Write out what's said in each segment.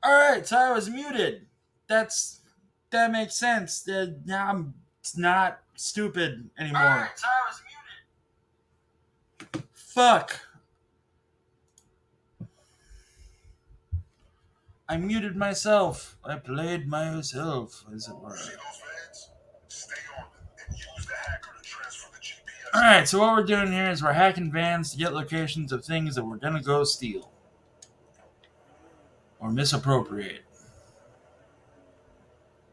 Alright, so I was muted. That makes sense. Now I'm not stupid anymore. Alright, so I was muted. Fuck. I muted myself. I played myself, as it were. Alright, so what we're doing here is we're hacking vans to get locations of things that we're gonna go steal. Or misappropriate.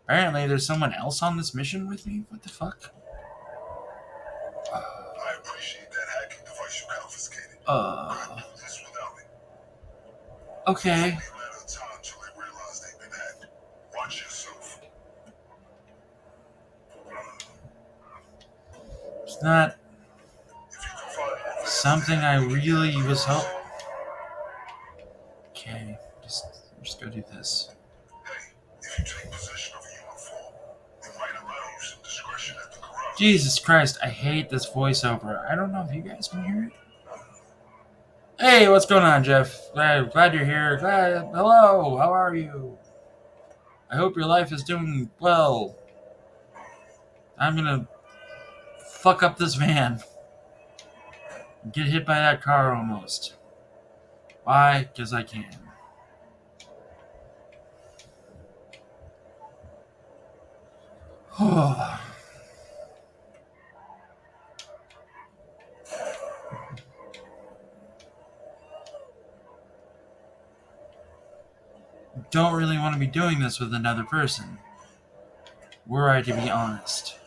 Apparently there's someone else on this mission with me? What the fuck? I appreciate that hacking device you confiscated. Couldn't do this without it. Okay. Watch yourself. It's not something I really was hoping. Okay, just go do this. Hey, if you take possession of a uniform, it might allow you some discretion at the garage. Jesus Christ, I hate this voiceover. I don't know if you guys can hear it. Hey, what's going on, Jeff? Glad you're here. Hello, how are you? I hope your life is doing well. I'm gonna fuck up this van. Get hit by that car almost. Why? Because I can. Don't really want to be doing this with another person. Were I to be honest.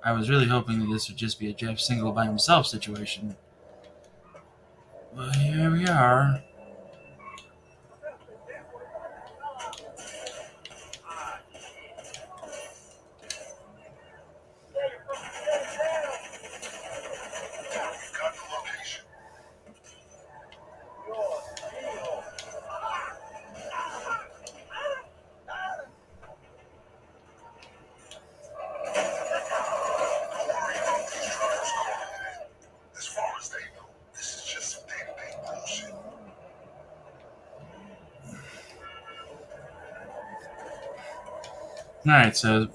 I was really hoping that this would just be a Jeff single by himself situation. But here we are. Alright, so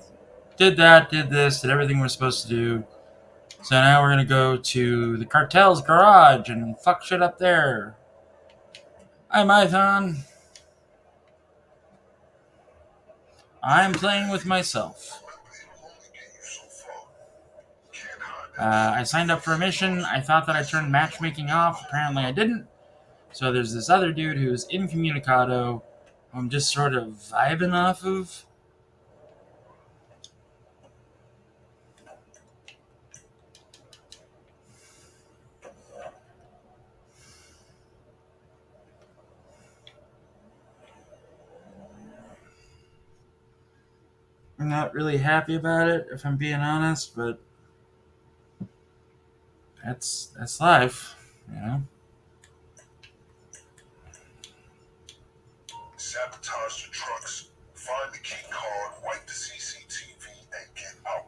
did this, did everything we're supposed to do. So now we're gonna go to the cartel's garage and fuck shit up there. Hi, Mython. I'm playing with myself. I signed up for a mission. I thought that I turned matchmaking off. Apparently I didn't. So there's this other dude who's incommunicado. I'm just sort of vibing off of. I'm not really happy about it, if I'm being honest, but that's life, you know? Sabotage the trucks, find the key card, wipe the CCTV, and get out.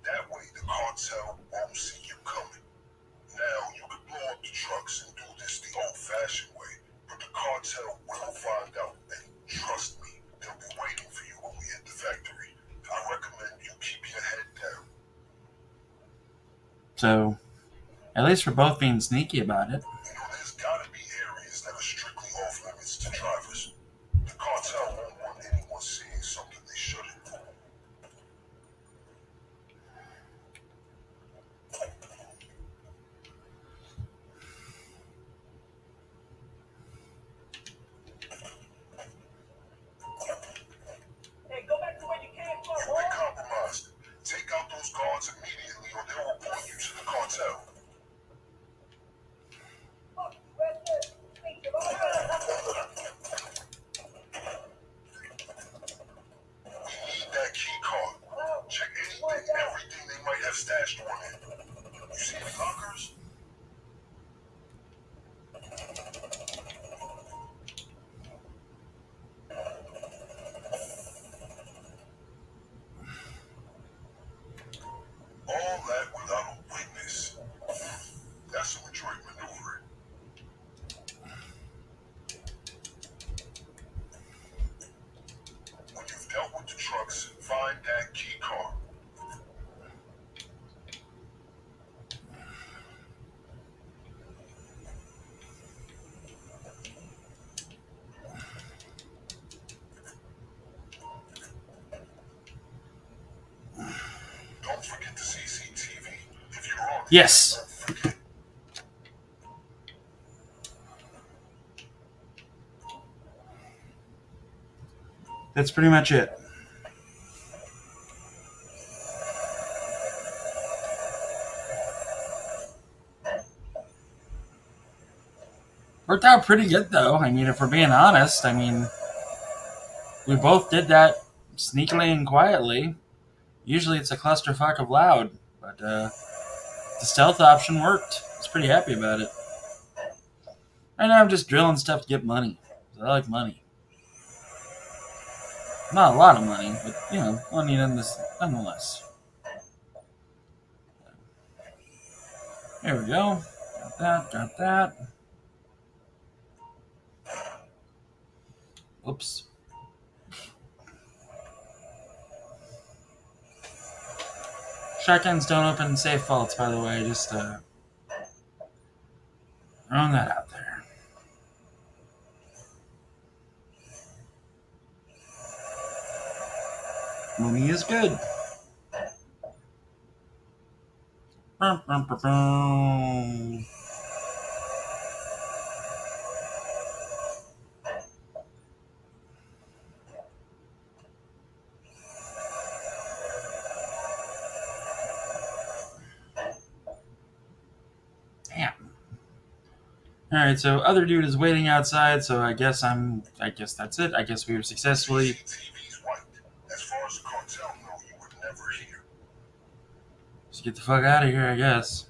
That way the cartel won't see you coming. Now, you can blow up the trucks and do this the old-fashioned way, but the cartel will find out, and trust me, they'll be waiting for you when we hit the factory. I recommend you keep your head down. So, at least we're both being sneaky about it. You know, there's gotta be areas that are strictly off limits to drivers. The cartel won't want anyone seeing something they shouldn't. Hey, go back to where you came from. You've been compromised. Take out those guards immediately or they'll report you to the cartel. Check anything, everything they might have stashed one in. You see any lockers? All that without a witness. That's a Detroit maneuver. Yes. That's pretty much it. Worked out pretty good, though. I mean, if we're being honest, I mean, we both did that sneakily and quietly. Usually it's a clusterfuck of loud, but the stealth option worked. I was pretty happy about it. Right now I'm just drilling stuff to get money. I like money. Not a lot of money, but, you know, money nonetheless. There we go. Got that. Whoops. Shotguns don't open safe vaults, by the way. Just throwing that out there. Money is good. Damn. Alright, so other dude is waiting outside, so I guess that's it. I guess we were successfully. As far as the cartel know, you were never here. Just get the fuck out of here, I guess.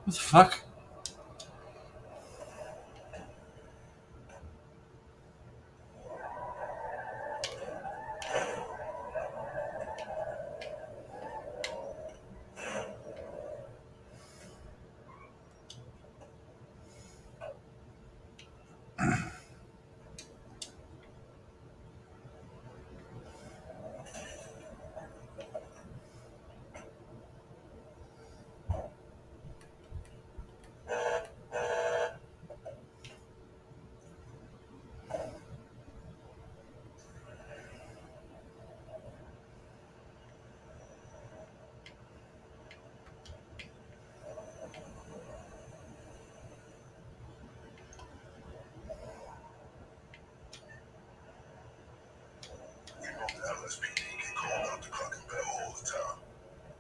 What the fuck? LSPD get called out to Cluck and Bell all the time.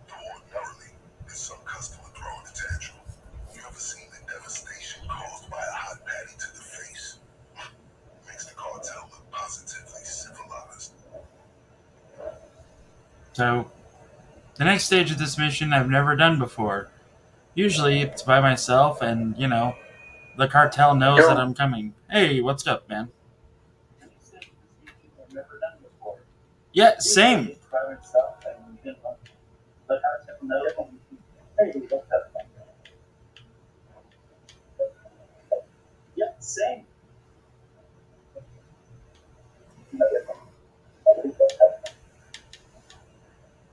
Ordinarily, it's some customer throwing a tantrum. You ever seen the devastation caused by a hot patty to the face? Makes the cartel look positively civilized. So, the next stage of this mission I've never done before. Usually it's by myself and, you know, the cartel knows that I'm coming. Hey, what's up, man? Yeah, same. Yeah, same.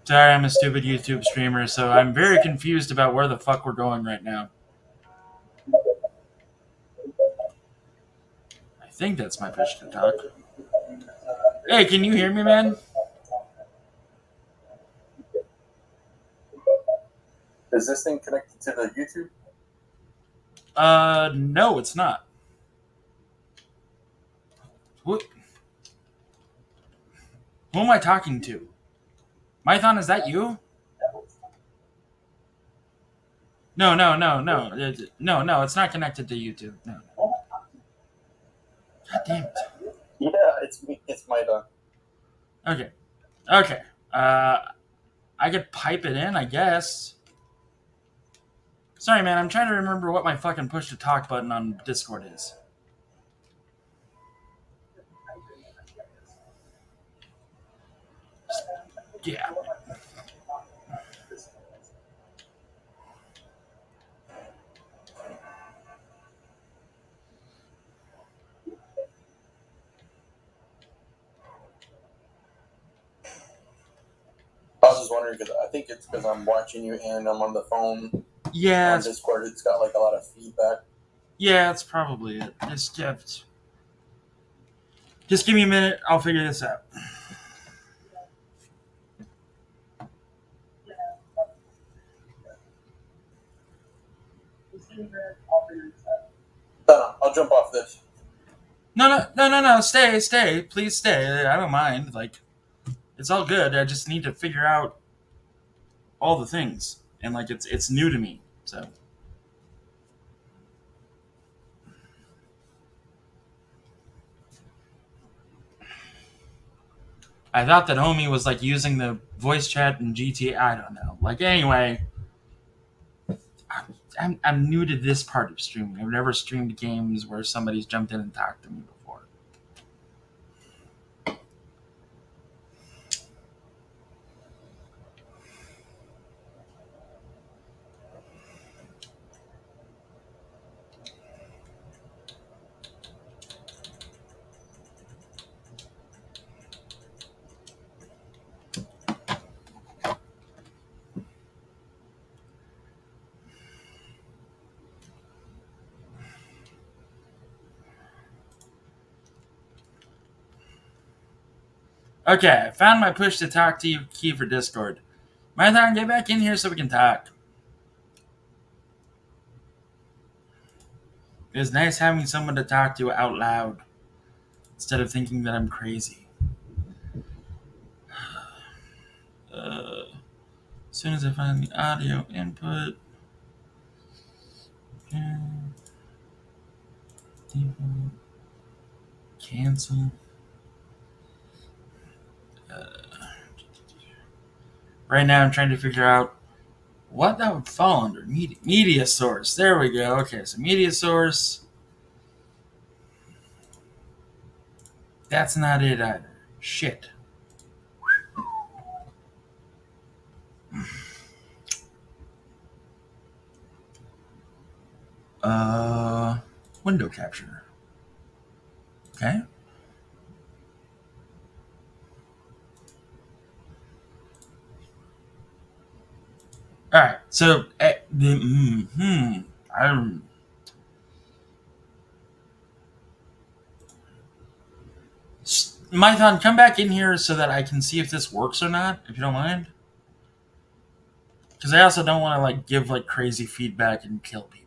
Sorry, I'm a stupid YouTube streamer, so I'm very confused about where the fuck we're going right now. I think that's my push to talk. Hey, can you hear me, man? Is this thing connected to the YouTube? No, it's not. What? Who am I talking to? Mython, is that you? No. No, it's not connected to YouTube. No. God damn it. Yeah, it's me. It's my dog. Okay. I could pipe it in, I guess. Sorry, man. I'm trying to remember what my fucking push to talk button on Discord is. Yeah. was just wondering because I think it's because I'm watching you and I'm on the phone. Yeah, On Discord, it's got like a lot of feedback. Yeah, that's probably it. Just give me a minute. I'll figure this out. No, I'll jump off this. No. Stay. Please stay. I don't mind. Like, it's all good. I just need to figure out all the things, and like, it's new to me. So I thought that homie was like using the voice chat in GTA. I don't know. Like, anyway, I'm new to this part of streaming. I've never streamed games where somebody's jumped in and talked to me before. Okay, I found my push to talk to you key for Discord. Mython, get back in here so we can talk. It's nice having someone to talk to out loud instead of thinking that I'm crazy. As soon as I find the audio input, cancel. Right now, I'm trying to figure out what that would fall under. Media source. There we go. Okay, so media source. That's not it either. Shit. Window capture. Okay. All right. So, Mython, come back in here so that I can see if this works or not, if you don't mind. Because I also don't want to like give like crazy feedback and kill people.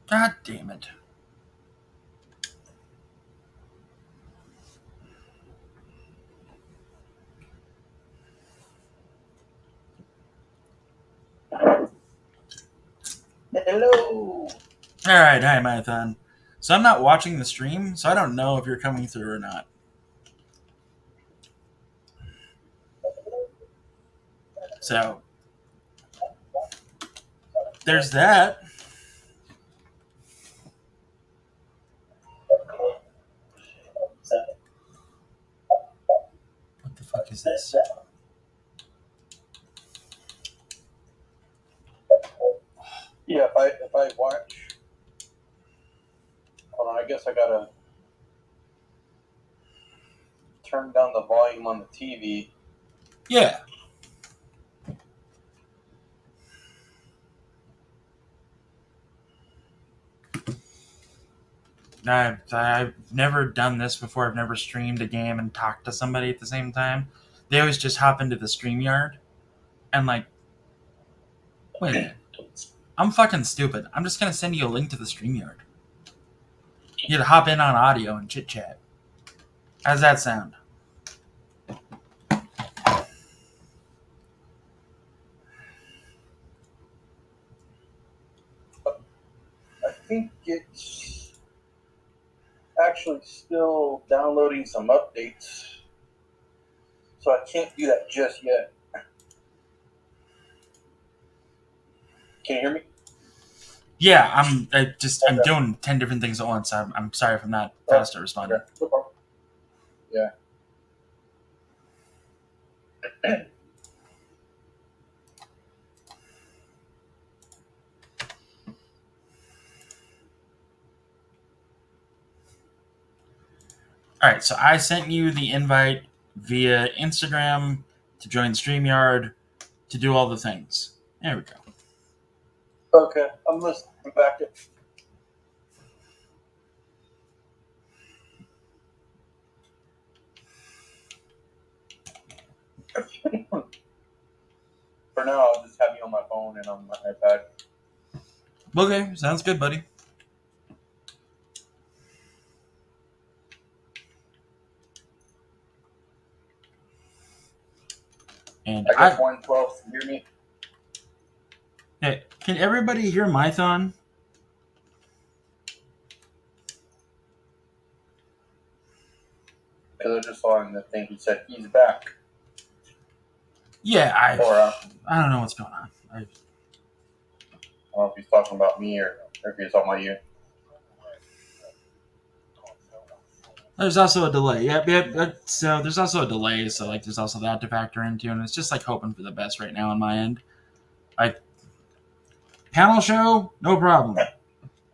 God damn it. Hello. All right, hi Mython. So I'm not watching the stream, so I don't know if you're coming through or not. So there's that. What the fuck is this? Yeah, if I watch, hold on. I guess I gotta turn down the volume on the TV. Yeah. I've never done this before. I've never streamed a game and talked to somebody at the same time. They always just hop into the StreamYard and like, wait a minute. I'm fucking stupid. I'm just gonna send you a link to the StreamYard. You to hop in on audio and chit chat. How's that sound? I think it's actually still downloading some updates, so I can't do that just yet. Can you hear me? Yeah, I'm doing 10 different things at once. I'm sorry if I'm not fast at responding. Okay. Yeah. All right, so I sent you the invite via Instagram to join StreamYard to do all the things. There we go. Okay, I'm listening back to. For now, I'll just have you on my phone and on my iPad. Okay, sounds good, buddy. And I guess 112. Hear me? Hey, can everybody hear Mython? Because I just saw in the thing he said he's back. Yeah, Or I don't know what's going on. I don't know if he's talking about me or if he's talking about you. There's also a delay. Yep. So there's also a delay. So like, there's also that to factor into, and it's just like hoping for the best right now on my end. Like, panel show, no problem.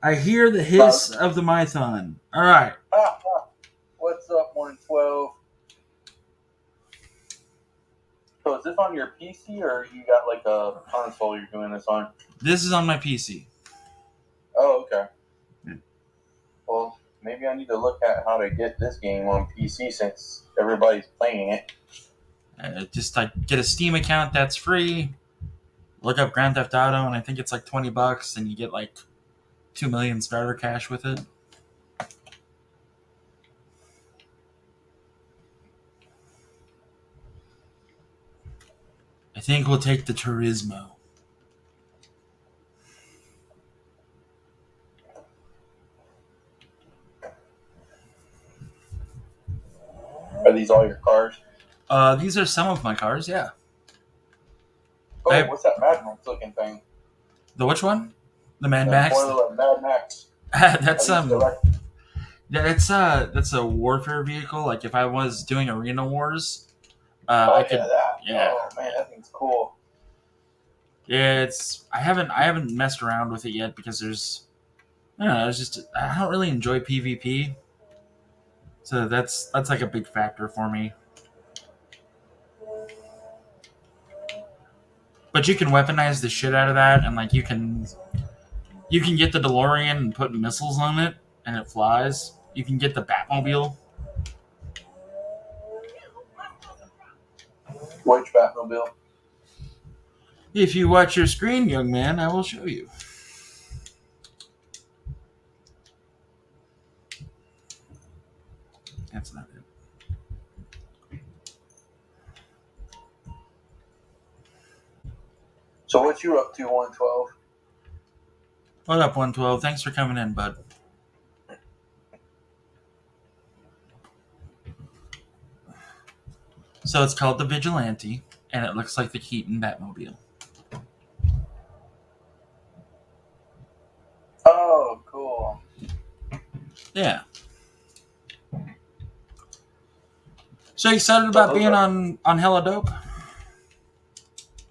I hear the hiss of the Mython. All right. What's up, 112? So is this on your PC or you got like a console you're doing this on? This is on my PC. Oh, okay. Yeah. Well, maybe I need to look at how to get this game on PC since everybody's playing it. Just like get a Steam account that's free. Look up Grand Theft Auto, and I think it's like $20, and you get like 2 million starter cash with it. I think we'll take the Turismo. Are these all your cars? These are some of my cars, yeah. Oh, what's that Mad Max looking thing? The which one? The Mad Max? Mad Max. That's that's a warfare vehicle. Like if I was doing arena wars, I could. That. Yeah. Oh man, that thing's cool. Yeah, I haven't messed around with it yet because I don't know. I don't really enjoy PvP, so that's like a big factor for me. But you can weaponize the shit out of that, and like you can get the DeLorean and put missiles on it, and it flies. You can get the Batmobile. Which Batmobile? If you watch your screen, young man, I will show you. That's not it. So what you up to, 112? What up, 112? Thanks for coming in, bud. So it's called the Vigilante, and it looks like the Keaton Batmobile. Oh, cool. Yeah. So you excited about being on Hella Dope?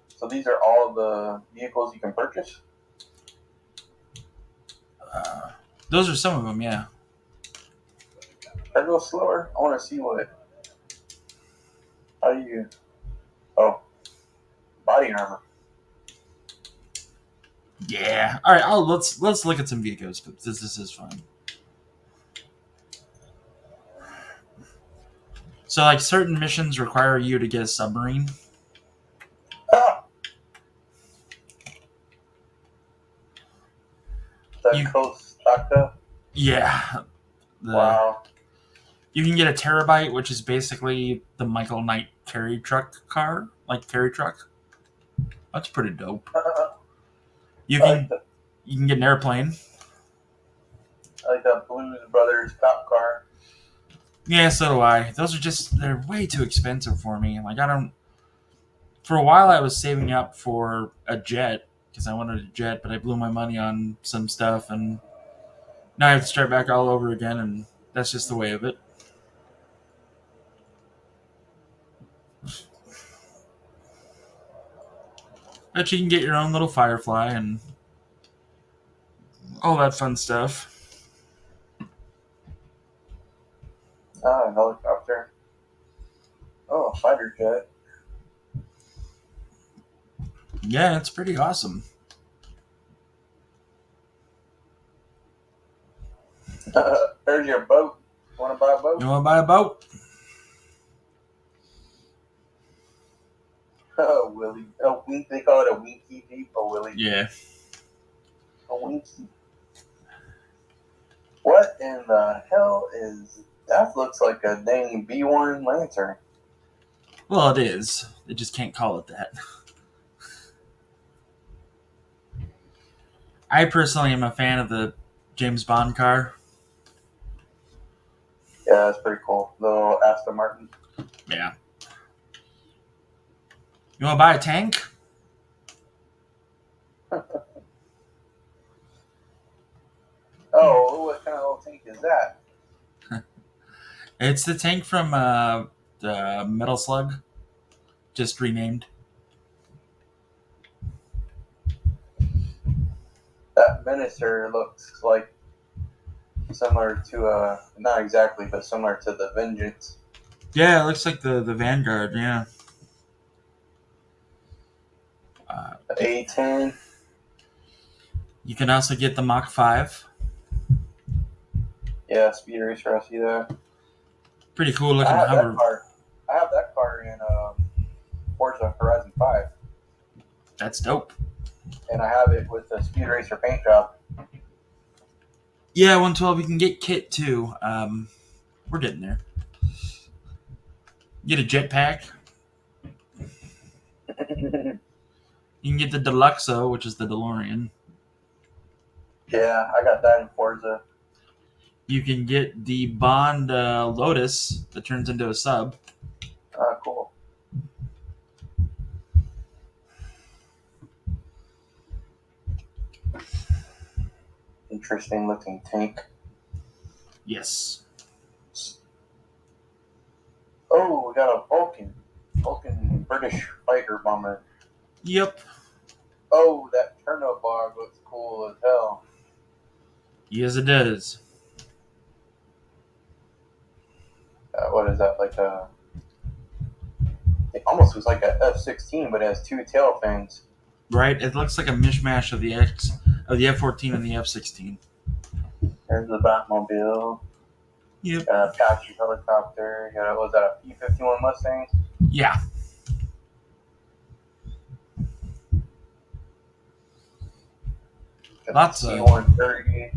So these are all the vehicles you can purchase? Those are some of them, yeah. Can I go slower? I want to see what. How do you? Oh, body armor. Yeah. All right. Let's look at some vehicles because this is fun. So like certain missions require you to get a submarine. Costa? Yeah. Wow. You can get a terabyte, which is basically the Michael Knight carry truck car, like carry truck. That's pretty dope. You can get an airplane. I like the Blues Brothers cop car. Yeah, so do I. They're way too expensive for me. Like for a while I was saving up for a jet because I wanted a jet, but I blew my money on some stuff, and now I have to start back all over again, and that's just the way of it. But you can get your own little Firefly and all that fun stuff. Ah, a helicopter. Oh, a fighter jet. Yeah, it's pretty awesome. There's your boat. Want to buy a boat? You want to buy a boat? Oh, Willie. Oh, wink. They call it a winky deep. Oh, Willie. Yeah. A winky. What in the hell is that? Looks like a dang B1 Lancer. Well, it is. They just can't call it that. I personally am a fan of the James Bond car. Yeah, that's pretty cool. Little Aston Martin. Yeah. You want to buy a tank? Oh, what kind of little tank is that? It's the tank from the Metal Slug, just renamed. That Minister looks like similar to not exactly, but similar to the Vengeance. Yeah, it looks like the Vanguard. Yeah. The A10. You can also get the Mach 5. Yeah, Speed Racer. I see that. Pretty cool I looking have that hover. car. I have that car in Forza Horizon 5, That's dope. and I have it with the Speed Racer paint job. Yeah, 112. You can get kit too. We're getting there. Get a jetpack. You can get the Deluxo, which is the DeLorean. Yeah, I got that in Forza. You can get the Bond Lotus that turns into a sub. Cool. Interesting looking tank. Yes. Oh, we got a Vulcan. Vulcan British fighter bomber. Yep. Oh, that turnout bar looks cool as hell. Yes, it does. What is that? Like a. It almost looks like a F-16, but it has two tail fins. Right? It looks like a mishmash of the F-14 and the F-16. There's the Batmobile. Yep. Got an Apache helicopter. Got was that a P-51 Mustang? Yeah. Got Lots a of C-130.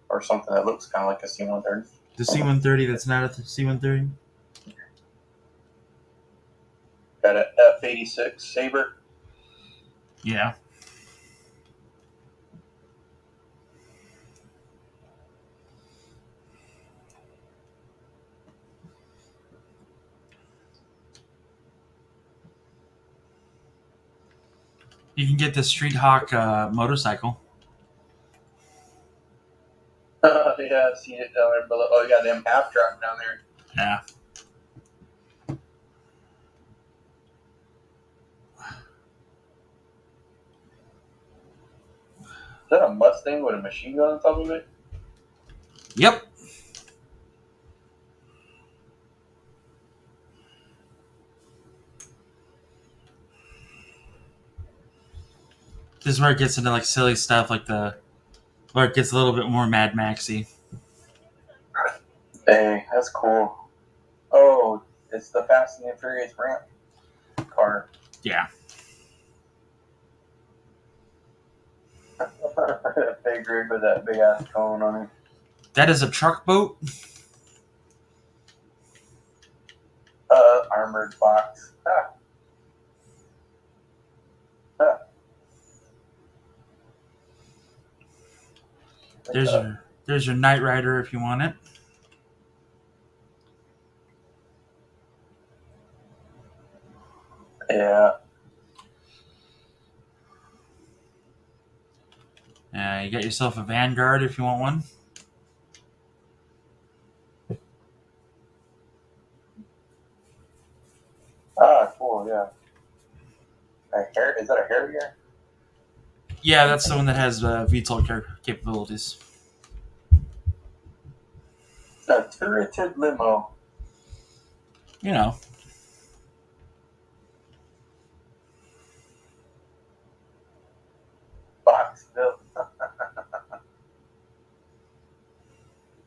Or something that looks kind of like a C-130. the C-130 that's not a C-130. Got an F-86 Sabre. Yeah. You can get the Street Hawk motorcycle. Yeah, I see it down there below. Oh, you got them half track down there. Yeah. Is that a Mustang with a machine gun on top of it? Yep. This is where it gets into like silly stuff, like where it gets a little bit more Mad Maxy. Hey, that's cool. Oh, it's the Fast and the Furious ramp car. Yeah. Big rig with that big ass cone on it. That is a truck boat. Armored box. There's your Knight Rider if you want it. Yeah. You got yourself a Vanguard if you want one. Cool, yeah. Is that a Harrier? Yeah, that's the one that has VTOL capabilities. A turreted limo. You know. Boxville.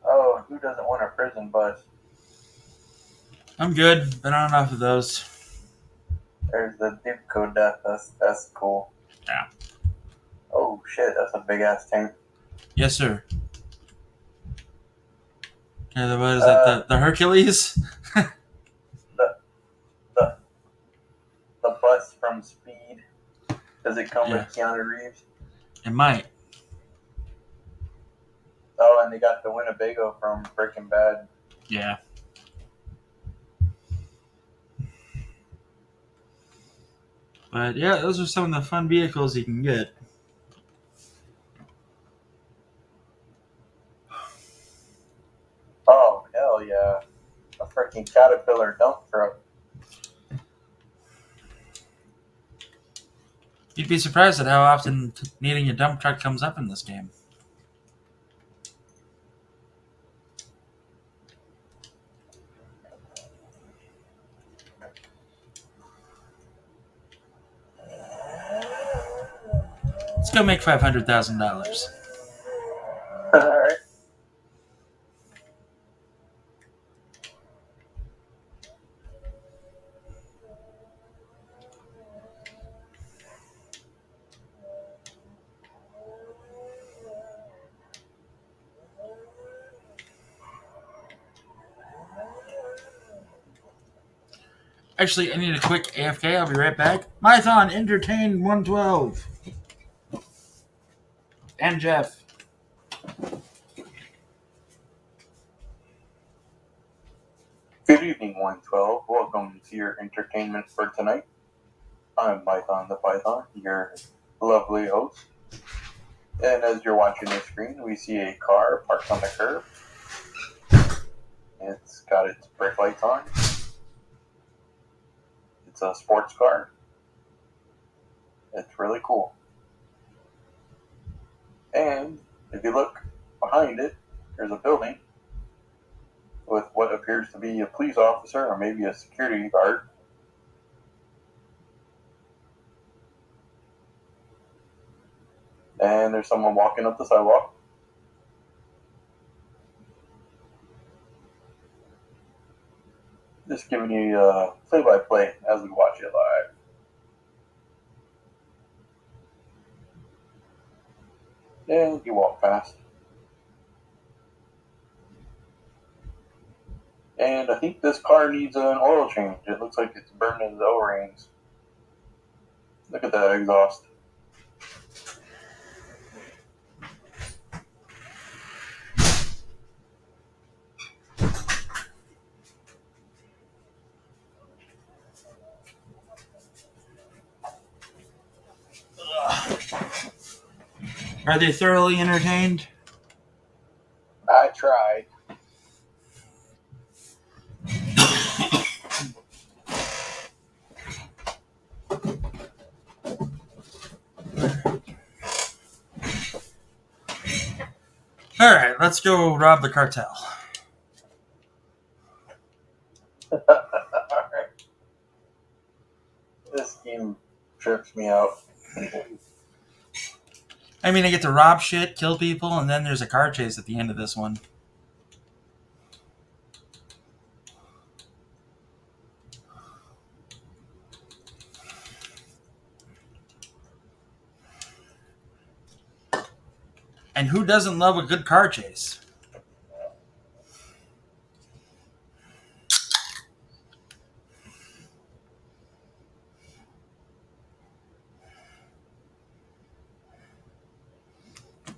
Oh, who doesn't want a prison bus? I'm good. Been on enough of those. There's the Dipco death. That's cool. Yeah. Oh shit, that's a big ass tank. Yes, sir. Yeah, what is that? Uh, The Hercules? the the the bus from Speed. Does it come with Yeah. Keanu Reeves? It might. Oh, and they got the Winnebago from Breaking Bad. Yeah. But yeah, those are some of the fun vehicles you can get. Oh hell yeah, a freaking Caterpillar dump truck. You'd be surprised at how often needing a dump truck comes up in this game. Let's go make $500,000. All right. Actually, I need a quick AFK. I'll be right back. Mython, entertain 112. And Jeff. Good evening, 112. Welcome to your entertainment for tonight. I'm Python the Python, your lovely host. And as you're watching the screen, we see a car parked on the curb. It's got its brake lights on. It's a sports car. It's really cool. And if you look behind it, there's a building with what appears to be a police officer or maybe a security guard. And there's someone walking up the sidewalk. Just giving you a play-by-play as we watch it live. And you walk past. And I think this car needs an oil change. It looks like it's burning the O-rings. Look at that exhaust. Are they thoroughly entertained? I tried. Alright, let's go rob the cartel. Alright. This game trips me out. I mean, I get to rob shit, kill people, and then there's a car chase at the end of this one. And who doesn't love a good car chase?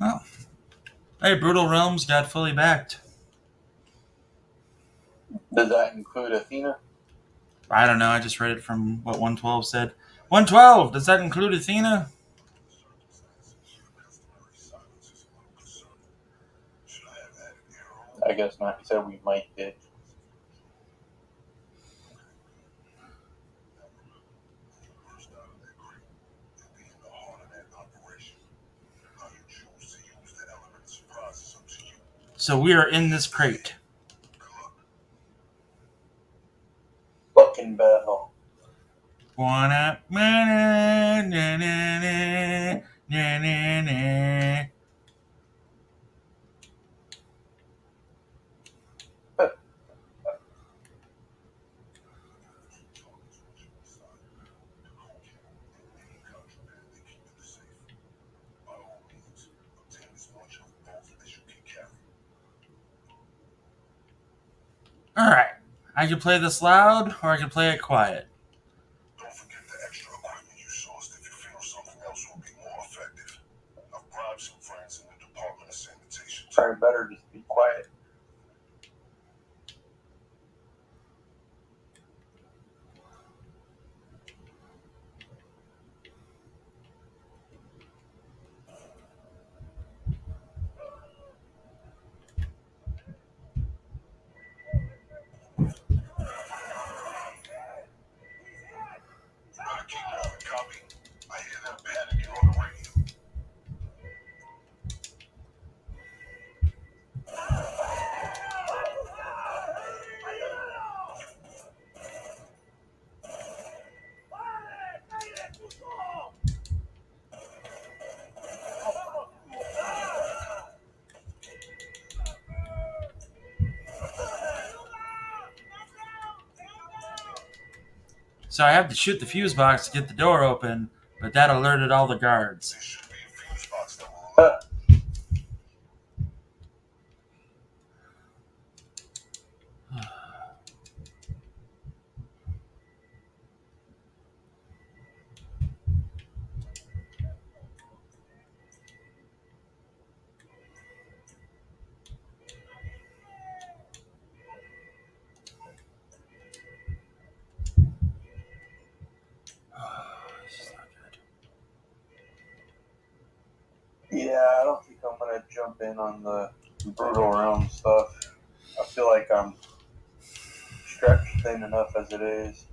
Well, hey, Brutal Realms got fully backed. Does that include Athena? I don't know, I just read it from what 112 said. 112, does that include Athena? I guess not. He said we might did. So we are in this crate. Wanna na na na na na na na. Alright. I can play this loud or I can play it quiet. Don't forget the extra equipment you sourced if you feel something else will be more effective. I've bribed some friends in the Department of Sanitation. Sorry, better just be quiet. Better keep moving, copy. I hear them panicking on the radio. So I have to shoot the fuse box to get the door open, but that alerted all the guards. There should be a fuse box that will alert. This is not good. Yeah, I don't think I'm gonna jump in on the brutal realm stuff. I feel like I'm stretched thin enough as it is.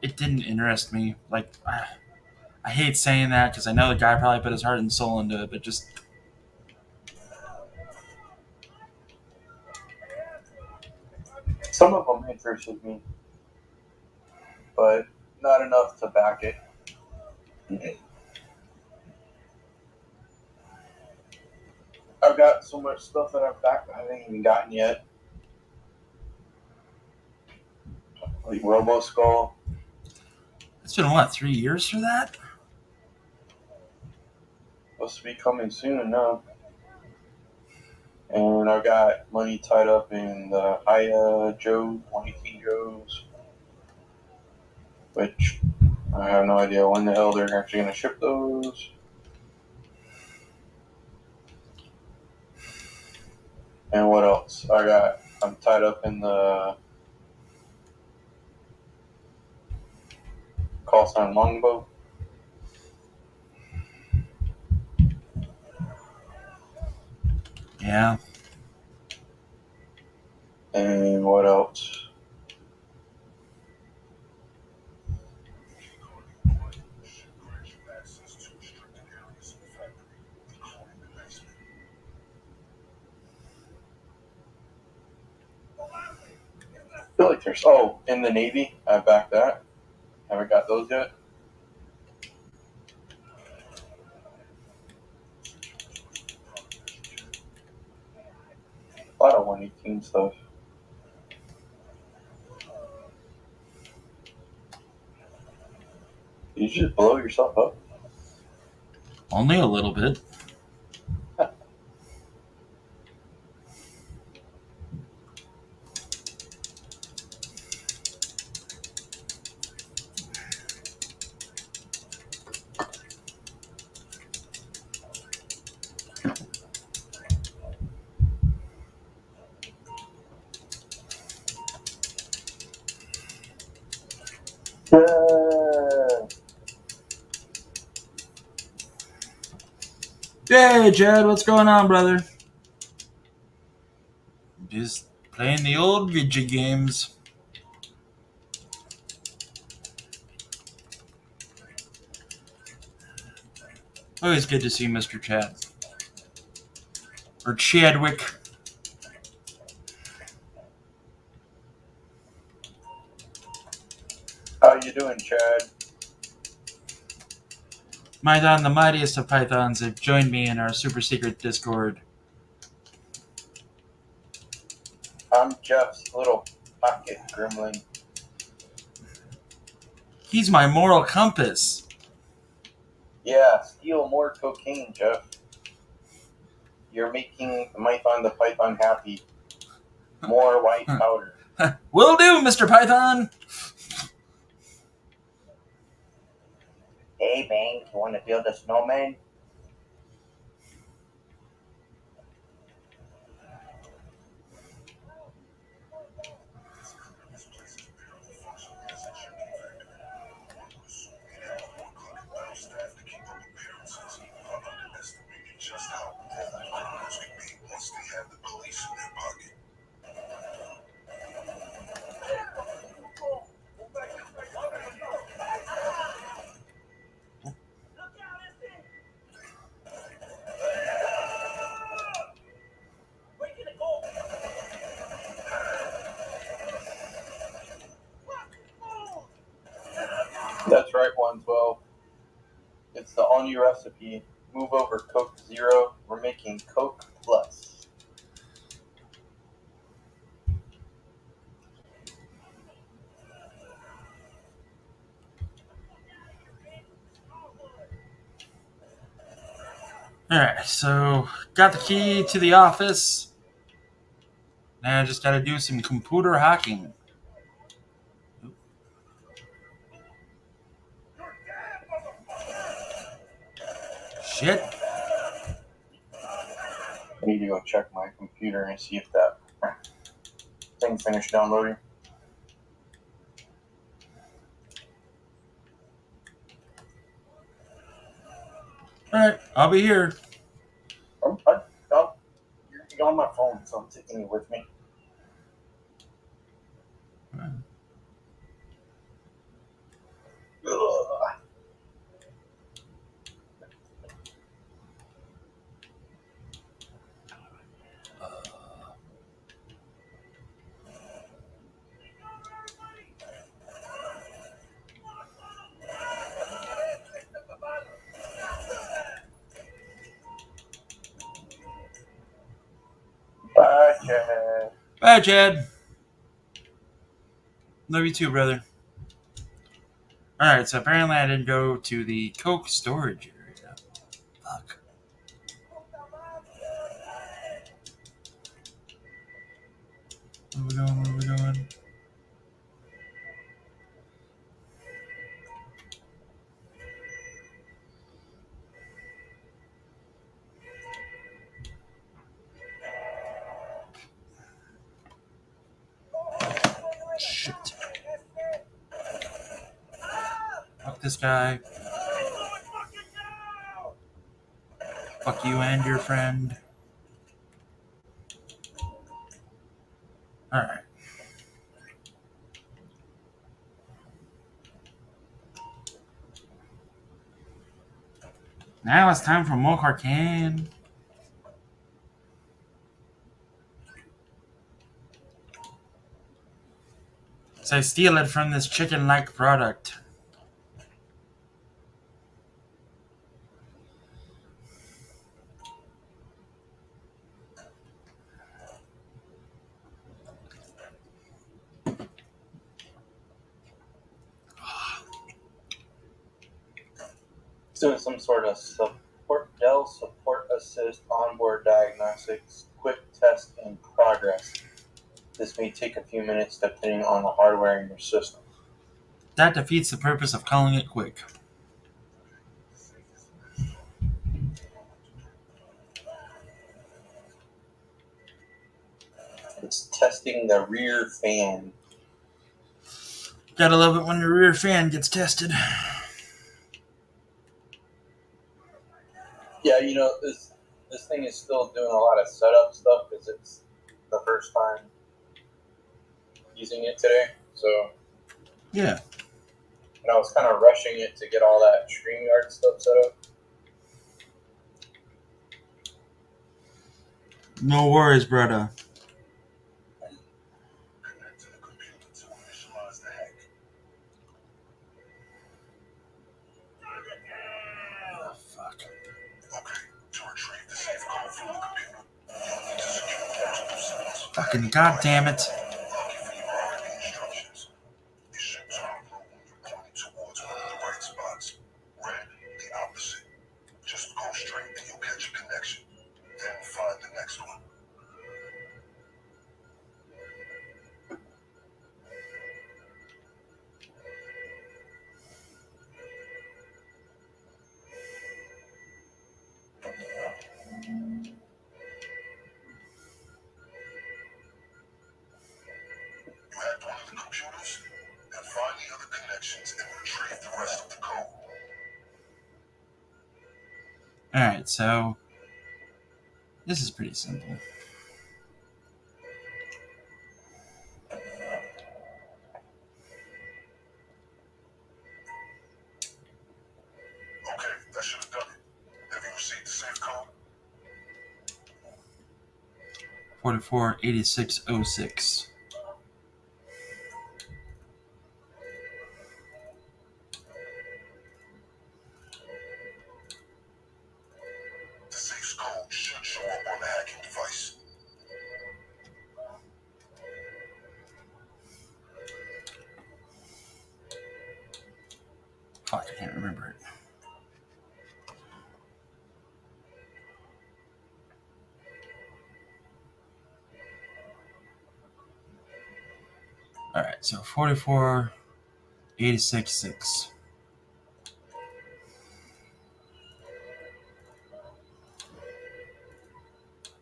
It didn't interest me. Like, I hate saying that because I know the guy probably put his heart and soul into it, but just Some of them interested me, but not enough to back it. I've got so much stuff that I've backed I haven't even gotten yet. Like Robo Skull. it's been what, 3 years for that? Supposed to be coming soon now. And I've got money tied up in the Hiya Joe 118 Joes, which I have no idea when the hell they're actually going to ship those. And what else? I'm tied up in the call sign Longbow. Yeah. And what else? Access to restricted areas in the factory, including the basement. I feel like there's in the Navy. I backed that. Haven't got those yet. A lot of 118 stuff. Did you just blow yourself up? Only a little bit. Hey, Chad, what's going on, brother? Just playing the old video games. Always good to see Mr. Chad. Or Chadwick. you doing, Chad? Python, the mightiest of pythons, have joined me in our super secret Discord. I'm Jeff's little pocket gremlin. He's my moral compass. Yeah, steal more cocaine, Jeff. You're making the Python happy. More white powder. Will do, Mr. Python. Hey, Bang, you want to build a snowman? This place is barely functioning as a chicken factory. One would assume you'd have more cook and battle staff to keep up appearances. I underestimated just how brutal criminals can be once they have the police in their pocket. That's right, 112. It's the all-new recipe. Move over Coke Zero. We're making Coke Plus. Alright, so got the key to the office. Now I just gotta do some computer hacking. Shit. I need to go check my computer and see if that thing finished downloading. Alright, I'll be here. You're on my phone, so I'm taking you with me. Ugh. Bye, Chad. Bye, Chad. Love you too, brother. Alright, so apparently I didn't go to the Coke storage area. Fuck. Where we going? Where we going? Shit. Fuck this guy. Fuck you and your friend. Alright. Now it's time for more Arcane. So I steal it from this chicken-like product. Doing some sort of Dell support assist onboard diagnostics, quick test in progress. This may take a few minutes depending on the hardware in your system. That defeats the purpose of calling it quick. It's testing the rear fan. Gotta love it when the rear fan gets tested. Yeah, this thing is still doing a lot of setup stuff because it's the first time using it today. So Yeah. and I was kind of rushing it to get all that StreamYard stuff set up. No worries, brother. Connect to the computer to initialize the hack. Fucking goddamn it. Lucky for you already instructions. It should turn blue when you point towards one of the right spots. Red, the opposite. Just go straight and you'll catch a connection. Then find the next one. You hacked one of the computers? Then find the other connections and retrieve the rest of the code. Alright, so this is pretty simple. Okay, that should have done it. Have you received the safe code? 448606. The safe's code should show up on the hacking device. Fuck, I can't remember it. Alright, so 448606.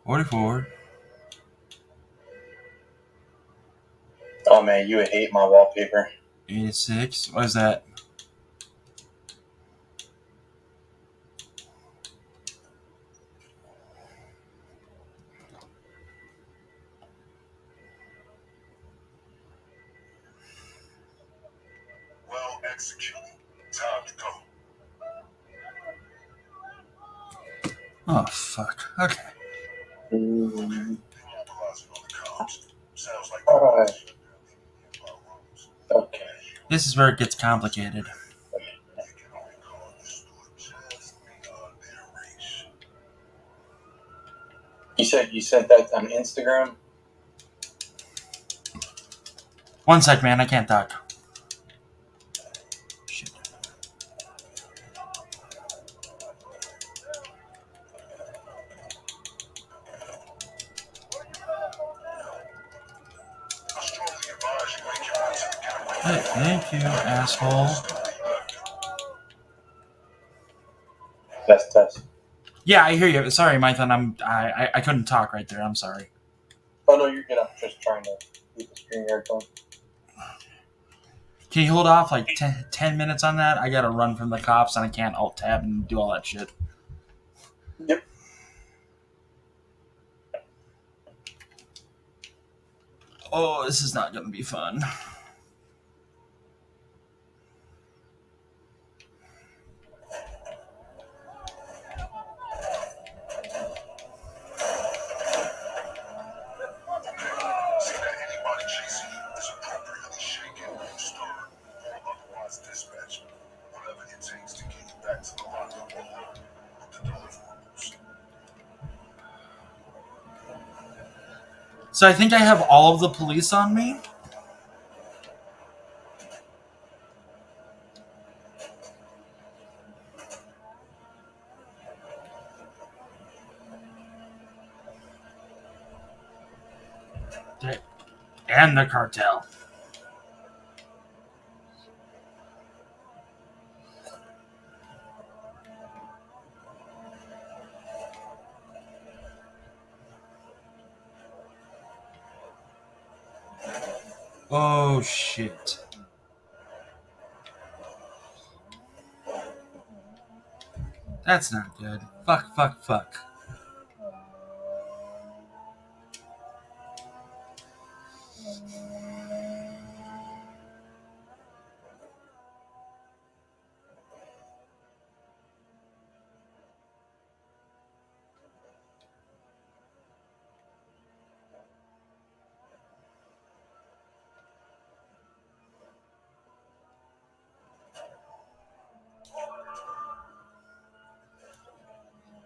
44. Oh man, you would hate my wallpaper. 86. What is that? Well executed. Time to go. Oh, fuck. Okay. Mm, Demobilizing on the comms. Sounds like Alright. should have been in nearby rooms. okay. This is where it gets complicated. They can only call the store just beyond their reach. You said you sent that on Instagram? One sec, man. I can't talk. Shit. I strongly advise you make your way to the getaway. Hey, thank you, asshole. Test. Yeah, I hear you. Sorry, Mython. I couldn't talk right there. I'm sorry. Oh no, you're good. I'm just trying to keep the screen here going. Can you hold off like 10 minutes on that? I gotta run from the cops and I can't alt tab and do all that shit. Yep. Oh, this is not gonna be fun. See that anybody chasing you is appropriately shaken, stirred, or otherwise dispatched. Whatever it takes to get you back to the lockup alone with the deliverables. So I think I have all of the police on me. And the cartel. Oh shit. That's not good. Fuck.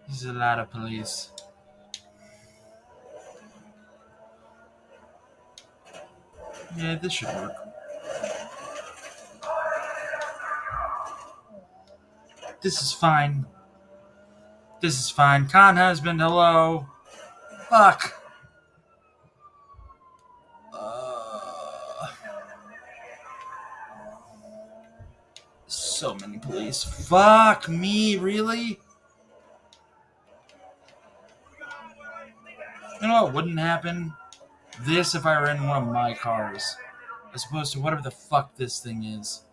There's a lot of police. Yeah, this should work. This is fine. This is fine. Con husband, hello. Fuck. So many police. Fuck me, really? You know what wouldn't happen? This if I were in one of my cars. As opposed to whatever the fuck this thing is.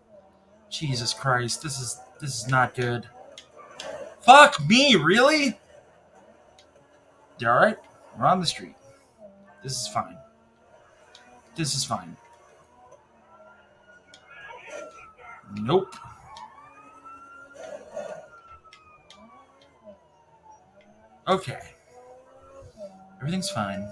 Jesus Christ, this is not good. Fuck me, really? You alright? We're on the street. This is fine. This is fine. Nope. Okay. Everything's fine.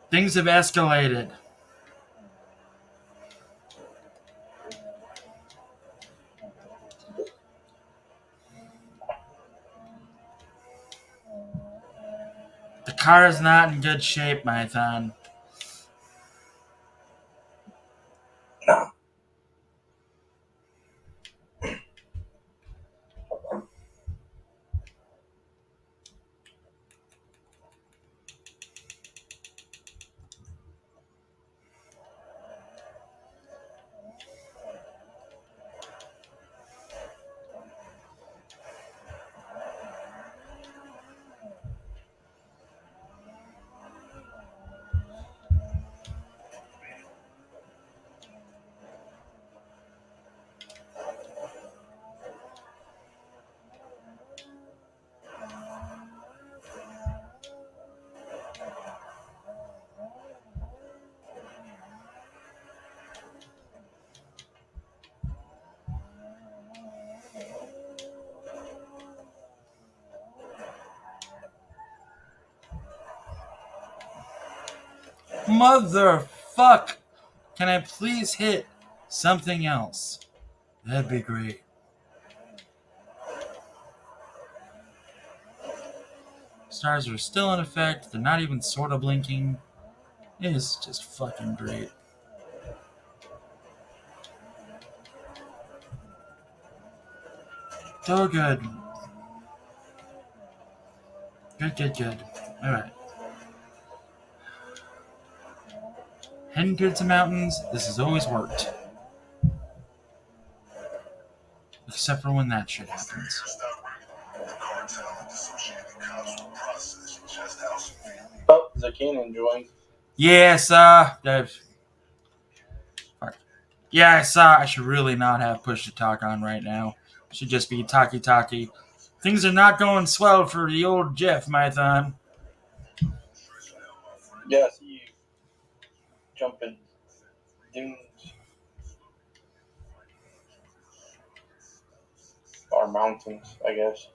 Things have escalated. The car is not in good shape, Mython. No. Motherfuck! Can I please hit something else? That'd be great. Stars are still in effect. They're not even sort of blinking. It's just fucking great. So good. Good. Alright. Heading towards the mountains. This has always worked. Except for when that shit happens. Oh, Zakinin joined. Yes, Yes, I should really not have push to talk on right now. Should just be talkie. Things are not going swell for the old Jeff, Mython. Yes, you jumping dunes or mountains, I guess.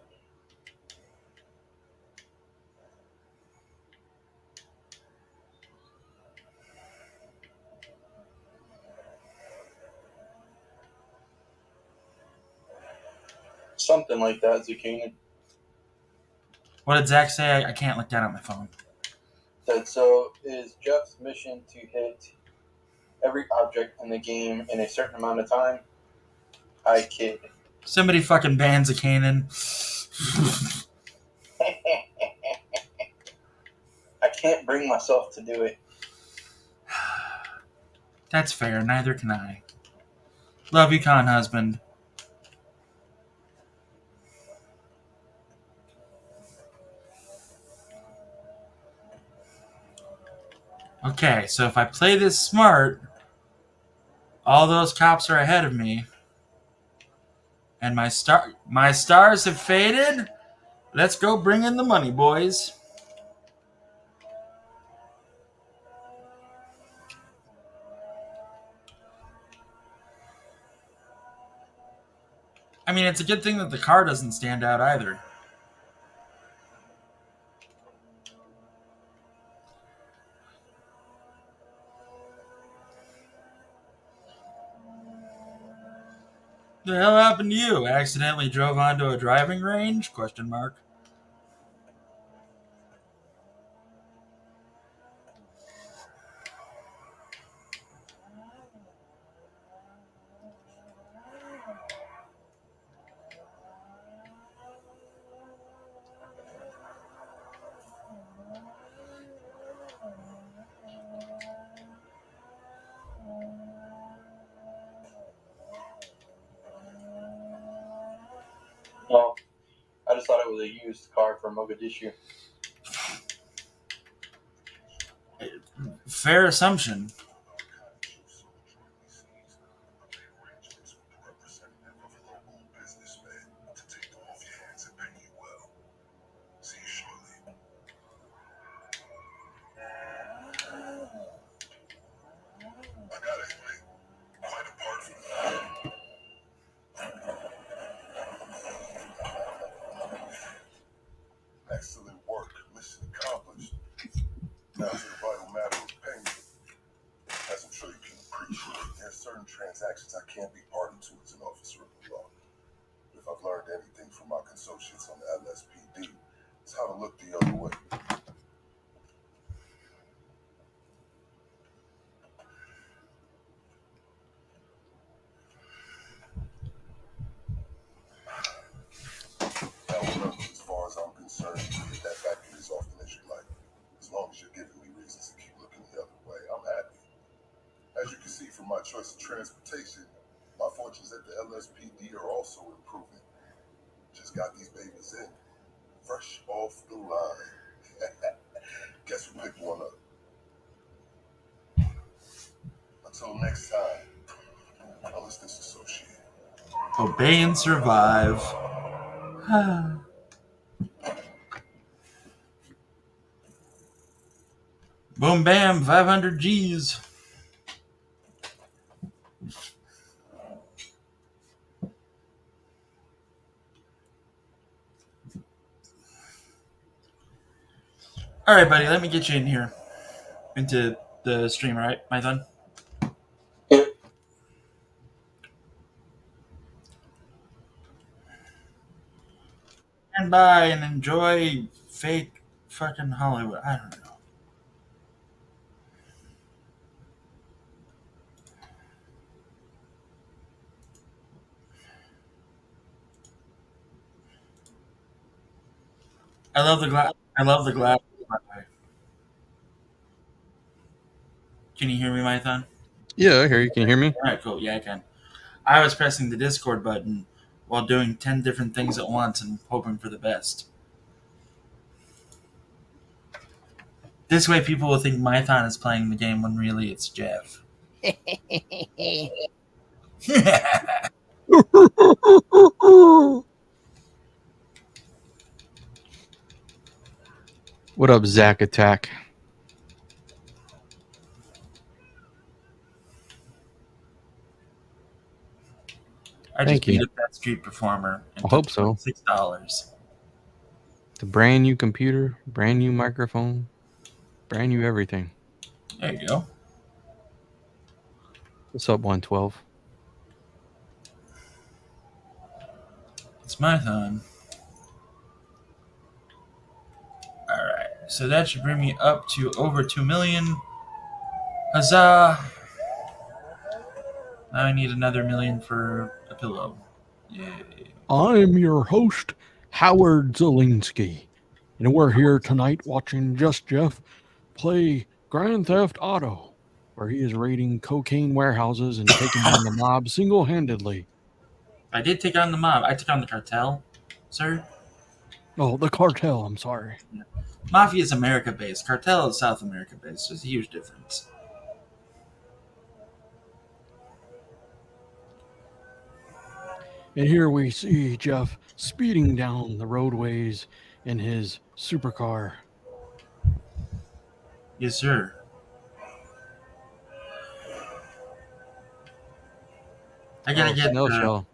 Something like that, Zucchini. What did Zach say? I can't look down at my phone. Said, so is Jeff's mission to hit every object in the game in a certain amount of time? I kid. Somebody fucking ban Zakanin. I can't bring myself to do it. That's fair. Neither can I. Love you, con husband. Okay, so if I play this smart, all those cops are ahead of me, and my stars have faded. Let's go bring in the money, boys. I mean, it's a good thing that the car doesn't stand out either. The hell happened to you? Accidentally drove onto a driving range? Question mark. No, I just thought it was a used car from Mogadishu. Fair assumption. Arrangements with the representative of a local businessman to take them off your hands and pay you well. See you shortly. I gotta admit, quite apart from that, excellent work, mission accomplished. Now to the vital matter of payment. As I'm sure you can appreciate, there are certain transactions I can't be party to as an officer of the law. If I've learned anything from my associates on the LSPD, it's how to look the other way. Now, look, as far as I'm concerned, you get that back in as often as you like. As long as you're giving me reasons to keep looking the other way, I'm happy. As you can see from my choice of transportation, my fortunes at the LSPD are also improving. Just got these babies in, fresh off the line. Guess we picked one up. Until next time, I'll list this associate. Obey and survive. Boom bam, 500 G's. All right, buddy, let me get you in here. Into the stream, all right, Python? Yep. Stand by and enjoy fake fucking Hollywood. I don't know. I love the glass. I love the glass. Can you hear me, Python? Yeah, I hear you. Can you hear me? All right, cool. Yeah, I can. I was pressing the Discord button while doing 10 different things at once and hoping for the best. This way, people will think Mython is playing the game when really it's Jeff. What up, Zach Attack? I Thank just beat you. up that street performer and I took hope so. $6. The brand new computer, brand new microphone, brand new everything. There you go. What's up, 112? It's Mython. All right. So that should bring me up to over 2 million. Huzzah! Now I need another million for a pillow. Yay. I'm your host, Howard Zielinski, and we're here tonight watching Just Jeff play Grand Theft Auto, where he is raiding cocaine warehouses and taking down the mob single-handedly. I did take on the mob. I took on the cartel, sir. Oh, the cartel, I'm sorry. Mafia is America-based. Cartel is South America-based. There's a huge difference. And here we see Jeff speeding down the roadways in his supercar. Yes, sir. I gotta get snail shell.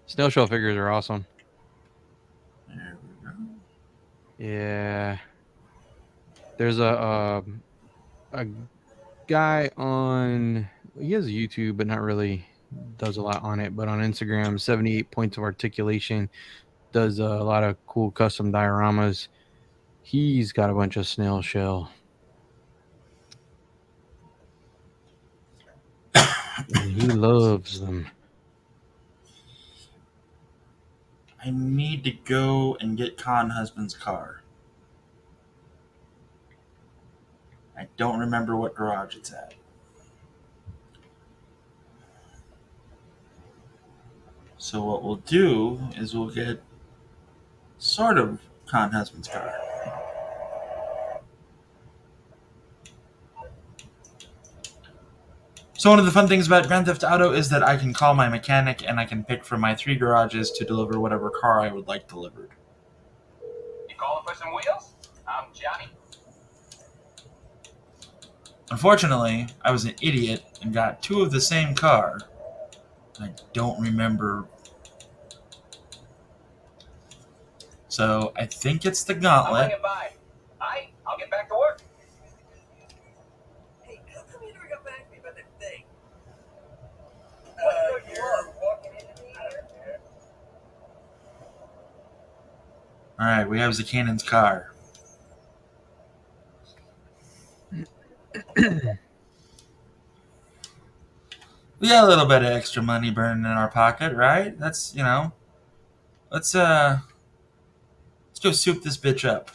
Snail shell figures are awesome. There we go. Yeah. There's a guy on. He has a YouTube, but not really does a lot on it, but on Instagram, 78 points of articulation, does a lot of cool custom dioramas. He's got a bunch of snail shell. And he loves them. I need to go and get Con Husband's car. I don't remember what garage it's at. So what we'll do is we'll get sort of Con Husband's car. So one of the fun things about Grand Theft Auto is that I can call my mechanic and I can pick from my 3 garages to deliver whatever car I would like delivered. You calling for some wheels? I'm Johnny. Unfortunately, I was an idiot and got 2 of the same car. I don't remember. So I think it's the I'm Gauntlet. bringing by. I'll get back to work. Hey, how come you never got back to me about that thing? You're walking into me here? Alright, we have Zakannon's car. We got a little bit of extra money burning in our pocket, right? That's, let's go soup this bitch up.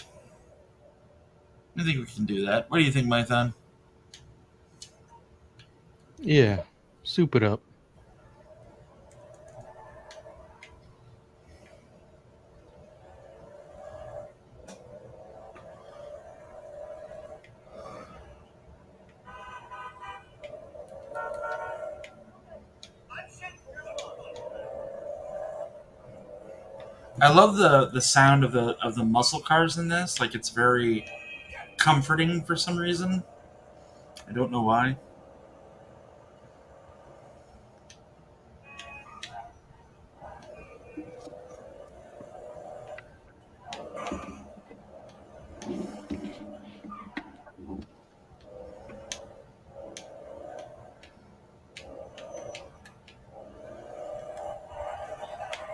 I think we can do that. What do you think, Mython? Yeah, soup it up. I love the sound of the muscle cars in this. Like, it's very comforting for some reason. I don't know why.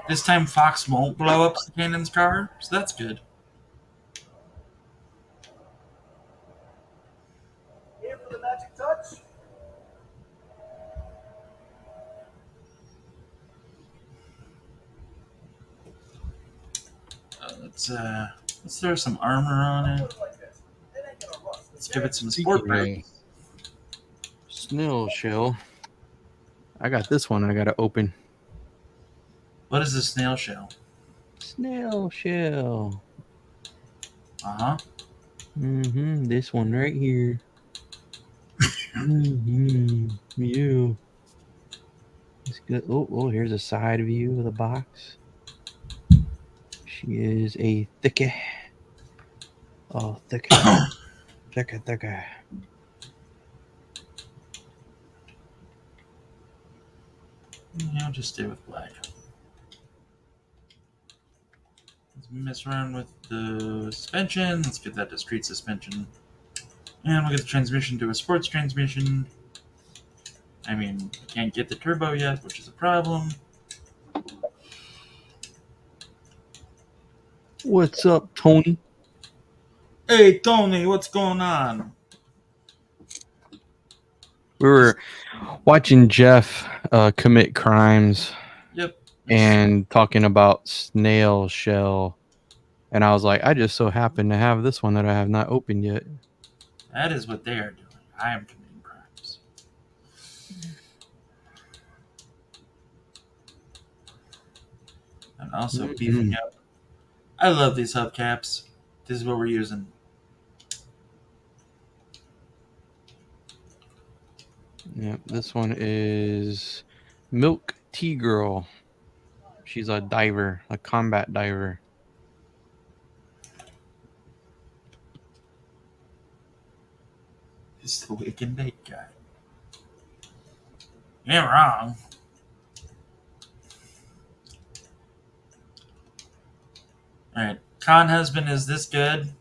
This time Fox won't blow up Cannon's car, so that's good. Here for the magic touch? Let's throw some armor on it. Like this. It ain't gonna rust. Let's give it some sport Speaking parts. Snail shell. I got this one I gotta open. What is a snail shell? Snail shell. Uh-huh. This one right here. You. It's good. Oh, here's a side view of the box. She is a thickie. Oh, thickie. Thickie. Yeah, I'll just stay with black. Let's mess around with the suspension. Let's get that to street suspension. And we'll get the transmission to a sports transmission. I mean, can't get the turbo yet, which is a problem. What's up, Tony? Hey, Tony, what's going on? We were watching Jeff commit crimes. Yep. And talking about snail shell. And I was like, I just so happen to have this one that I have not opened yet. That is what they are doing. I am committing crimes. And also beefing up. I love these hubcaps. This is what we're using. Yep, this one is Milk Tea Girl. She's a diver, a combat diver. It's the wake and bake guy. You ain't wrong. Alright. Con Husband is this good?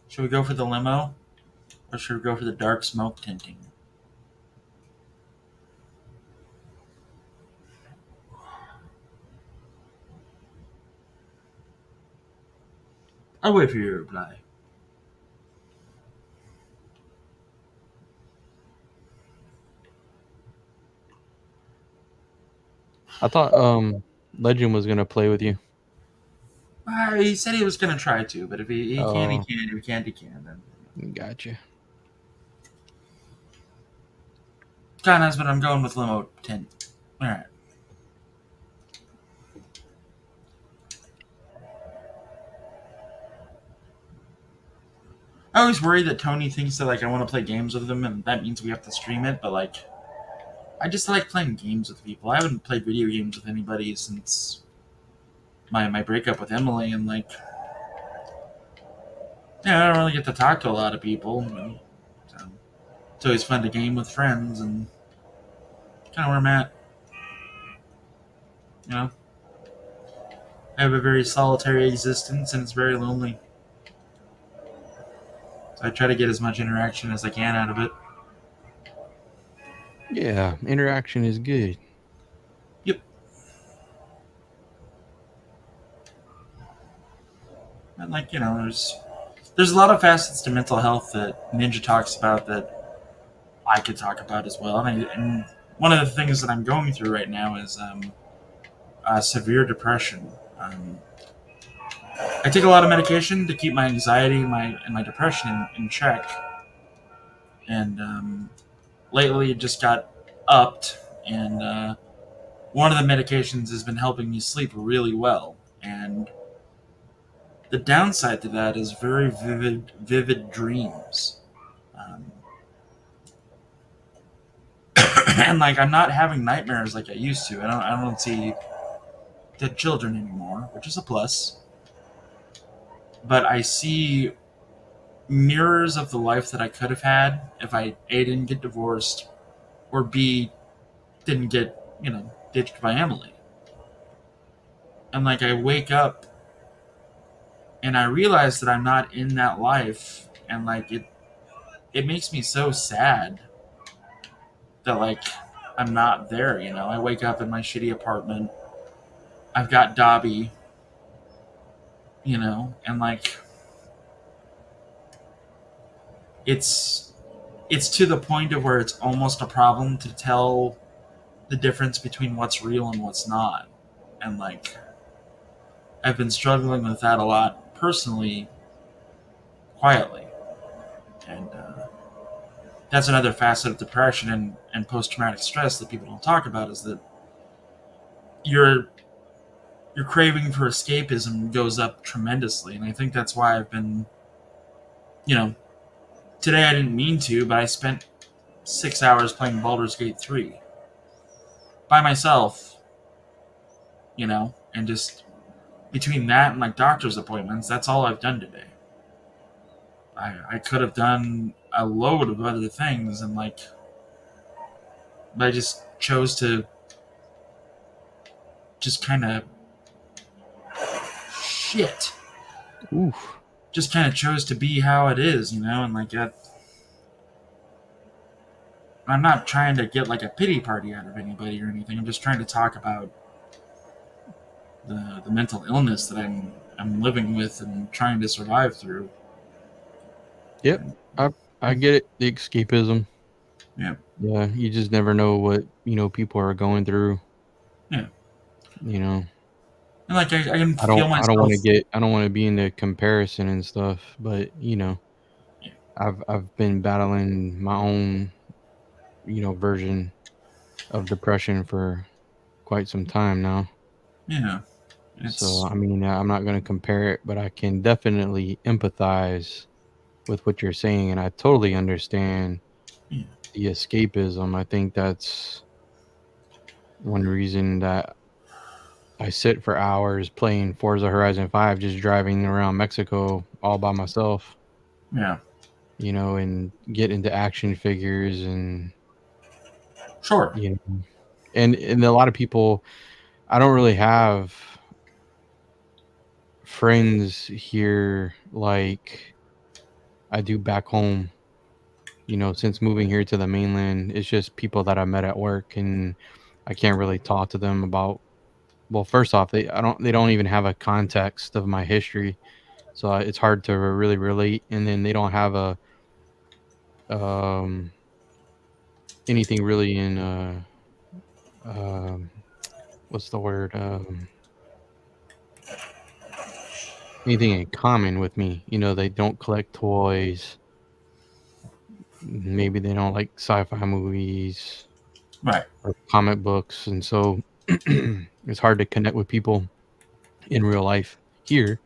Should we go for the limo? Or should we go for the dark smoke tinting? I'll wait for your reply. I thought Legend was gonna play with you. He said he was going to try to, but if he can, he Oh, can. If he can't, he can. Then gotcha. God knows, but I'm going with limo 10. All right. I always worry that Tony thinks that like I want to play games with him, and that means we have to stream it. But like, I just like playing games with people. I haven't played video games with anybody since my breakup with Emily, and like, yeah, I don't really get to talk to a lot of people. So it's always fun to game with friends, and kind of where I'm at. You know, I have a very solitary existence, and it's very lonely. So I try to get as much interaction as I can out of it. Yeah, interaction is good. Yep. And like there's a lot of facets to mental health that Ninja talks about that I could talk about as well. And one of the things that I'm going through right now is severe depression. I take a lot of medication to keep my anxiety and my depression in check. And lately, it just got upped. And one of the medications has been helping me sleep really well. And the downside to that is very vivid dreams. Um, and like I'm not having nightmares like I used to. I don't see dead children anymore, which is a plus. But I see mirrors of the life that I could have had if I A didn't get divorced or B didn't get, ditched by Emily. And like I wake up and I realize that I'm not in that life and like it makes me so sad that like I'm not there, you know. I wake up in my shitty apartment. I've got Dobby, and like it's it's to the point of where it's almost a problem to tell the difference between what's real and what's not. And like I've been struggling with that a lot personally, quietly. And that's another facet of depression and post traumatic stress that people don't talk about is that your your craving for escapism goes up tremendously. And I think that's why I've been, you know, today I didn't mean to, but I spent 6 hours playing Baldur's Gate 3 by myself, and just between that and like doctor's appointments, that's all I've done today. I could have done a load of other things and like, but I just chose to just kind of shit. Oof. Just kind of chose to be how it is, and like I'm not trying to get like a pity party out of anybody or anything. I'm just trying to talk about the mental illness that I'm living with and trying to survive through. Yep. I get it. The escapism. Yeah. Yeah, you just never know what, people are going through. Yeah. And like I can I feel don't myself. I don't want to be in the comparison and stuff, but Yeah. I've been battling my own, version of depression for quite some time now. Yeah. So, I mean, I'm not going to compare it, but I can definitely empathize with what you're saying, and I totally understand Yeah. the escapism. I think that's one reason that I sit for hours playing Forza Horizon 5, just driving around Mexico all by myself, Yeah. and get into action figures and, Sure. and a lot of people, I don't really have friends here like I do back home. Since moving here to the mainland, it's just people that I met at work, and I can't really talk to them about. Well, first off, they don't even have a context of my history, so it's hard to really relate. And then they don't have a um anything really in um what's the word anything in common with me. You know, they don't collect toys. Maybe they don't like sci-fi movies Right. or comic books, and so it's hard to connect with people in real life here.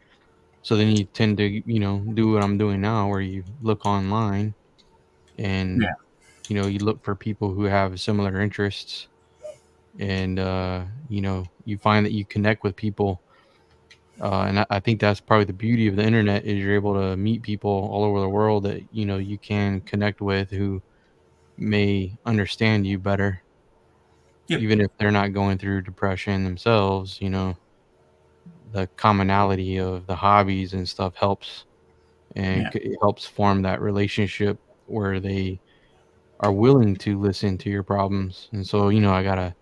So then you tend to, do what I'm doing now, where you look online and Yeah. you look for people who have similar interests, and you find that you connect with people. And I think that's probably the beauty of the internet is you're able to meet people all over the world that you can connect with who may understand you better, Yep. even if they're not going through depression themselves. The commonality of the hobbies and stuff helps, and Yeah. it helps form that relationship where they are willing to listen to your problems. And so I gotta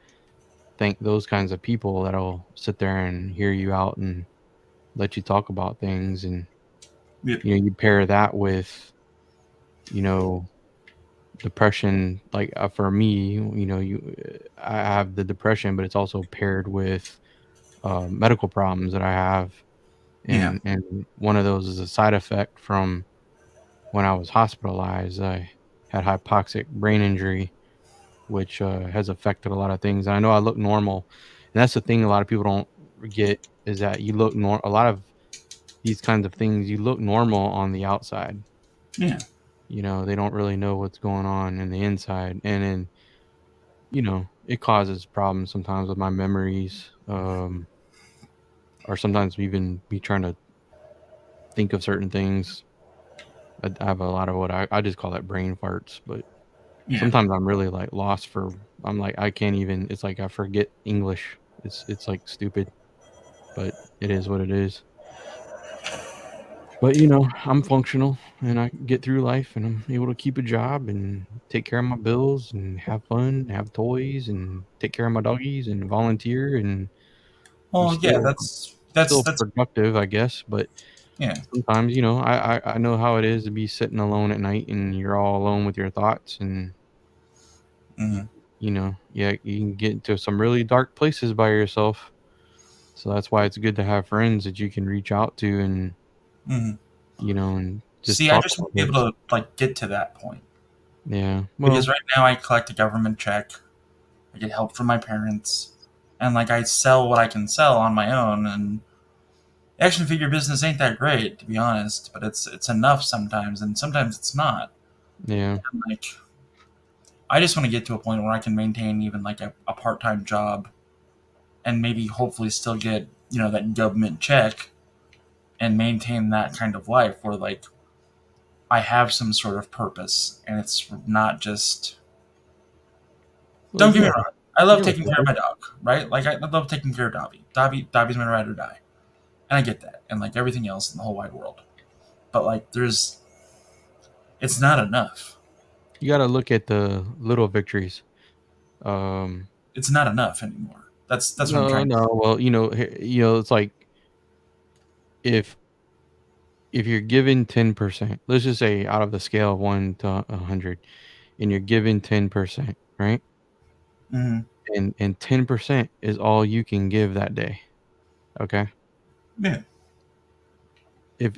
thank those kinds of people that'll sit there and hear you out and let you talk about things. And Yep. you pair that with you know depression. Like for me, I have the depression, but it's also paired with medical problems that I have. Yeah. And one of those is a side effect from when I was hospitalized. I had hypoxic brain injury, which has affected a lot of things. And I know I look normal, and that's the thing a lot of people don't get is that you look a lot of these kinds of things, you look normal on the outside. Yeah. They don't really know what's going on in the inside, and then it causes problems sometimes with my memories, or sometimes even me trying to think of certain things. I have a lot of what I just call that brain farts, but Yeah. sometimes I'm really like lost for. I'm like I can't even. It's like I forget English. It's like stupid, but it is what it is. But I'm functional and I get through life and I'm able to keep a job and take care of my bills and have fun, have toys and take care of my doggies and volunteer, and I'm Well, yeah. still That's productive, I guess. But yeah. sometimes, I know how it is to be sitting alone at night and you're all alone with your thoughts, and Hmm. yeah, you can get into some really dark places by yourself. So that's why it's good to have friends that you can reach out to and Hmm. and just See, I talk just about want to be this. able to like get to that point Yeah. because Well, right now I collect a government check. I get help from my parents, and like I sell what I can sell on my own. And action figure business ain't that great, to be honest, but it's enough sometimes, and sometimes it's not. yeah. And like I just want to get to a point where I can maintain even like a part time job, and maybe hopefully still get that government check and maintain that kind of life where like I have some sort of purpose, and it's not just. Well, Don't get me yeah. wrong. I love You have a taking care of purpose. my dog, right? Like I love taking care of Dobby. Dobby's my ride or die, and I get that, and like everything else in the whole wide world. But like, it's not enough. You got to look at the little victories. Um, It's not enough anymore. That's what I'm no, trying to no. say. Well, it's like if you're given 10%, let's just say out of the scale of 1 to 100, and you're given 10%, right? Mm-hmm. And 10% is all you can give that day. Okay. Yeah, If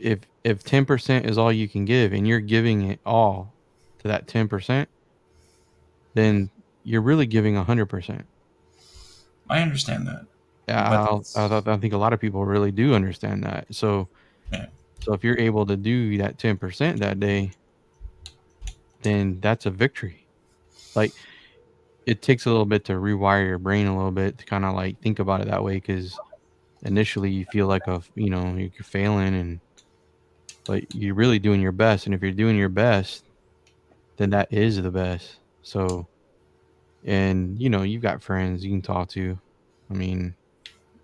10% is all you can give and you're giving it all to that 10%, then you're really giving 100%. I understand that, but I think a lot of people really do understand that. yeah, So if you're able to do that 10% that day, then that's a victory. Like it takes a little bit to rewire your brain a little bit to kind of like think about it that way, because initially you feel like you're failing, but you're really doing your best. And if you're doing your best, then that is the best. So, and you've got friends you can talk to. I mean,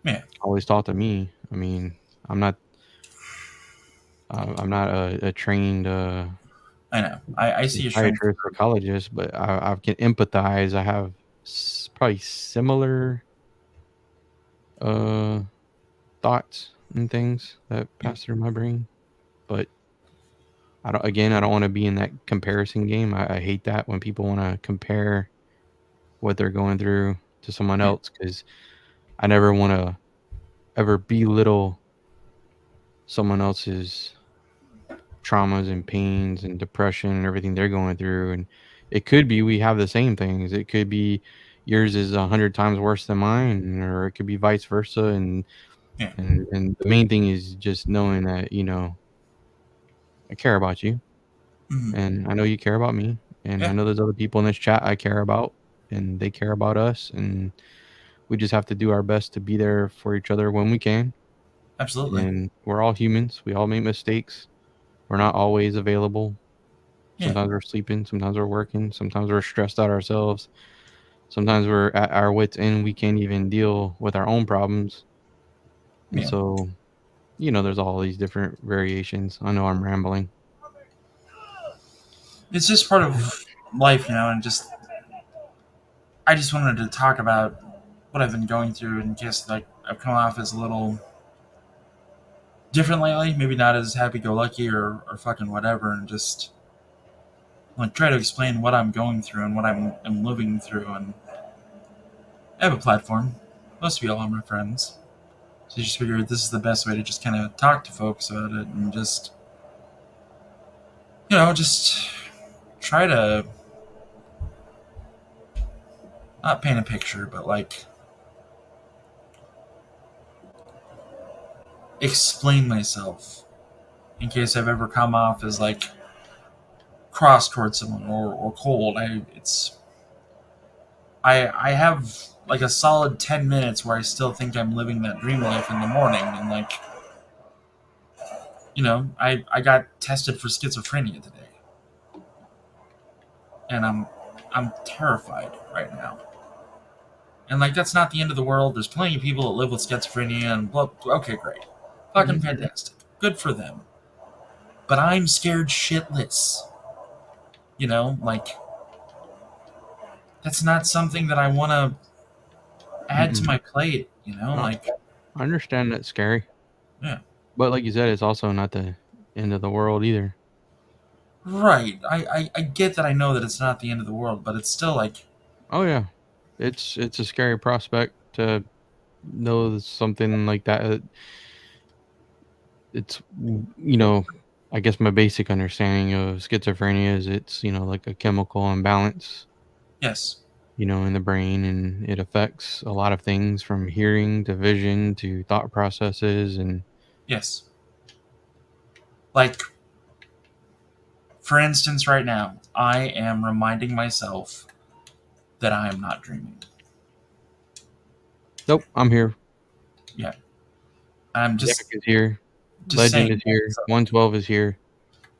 yeah. always talk to me. I mean, I'm not I'm not a trained I know. I see a strength. psychiatrist, psychologist, but I can empathize. I have probably similar uh thoughts and things that pass through my brain. but I don't want to be in that comparison game. I hate that when people want to compare what they're going through to someone Yeah. else, because I never want to ever belittle someone else's traumas and pains and depression and everything they're going through. And it could be we have the same things. It could be yours is 100 times worse than mine, or it could be vice versa. And Yeah. and the main thing is just knowing that, I care about you, Mhm. and I know you care about me, and I Yeah. know there's other people in this chat I care about, and they care about us, and we just have to do our best to be there for each other when we can. Absolutely. And we're all humans. We all make mistakes. We're not always available. Yeah. Sometimes we're sleeping, sometimes we're working, sometimes we're stressed out ourselves. Sometimes we're at our wits' end. We can't even deal with our own problems. And Yeah. so, there's all these different variations. I know I'm rambling. It's just part of life, and just I just wanted to talk about what I've been going through in case like I've come off as a little different lately, maybe not as happy go lucky or fucking whatever, and just like try to explain what I'm going through and what I'm living through. And I have a platform. Most of y'all are my friends. So I just figured this is the best way to just kind of talk to folks about it and just, just try to not paint a picture, but like explain myself in case I've ever come off as like cross towards someone or cold. I have like a solid 10 minutes where I still think I'm living that dream life in the morning, and like I got tested for schizophrenia today, and I'm terrified right now. And like that's not the end of the world. There's plenty of people that live with schizophrenia and blah. Okay, great, fucking fantastic, good for them. But I'm scared shitless. Like that's not something that I want to add to Mm-mm. my plate. No, Like I understand that's scary. yeah, But like you said, it's also not the end of the world either. right. I get that. I know that it's not the end of the world, but it's still like Oh yeah. It's a scary prospect to know something like that. It's I guess my basic understanding of schizophrenia is it's, like a chemical imbalance, yes, in the brain, and it affects a lot of things from hearing to vision to thought processes. And yes. Like for instance, right now I am reminding myself that I am not dreaming. nope, I'm here. Yeah, I'm Zach just is here. just Legend saying. is here. So 112 is here.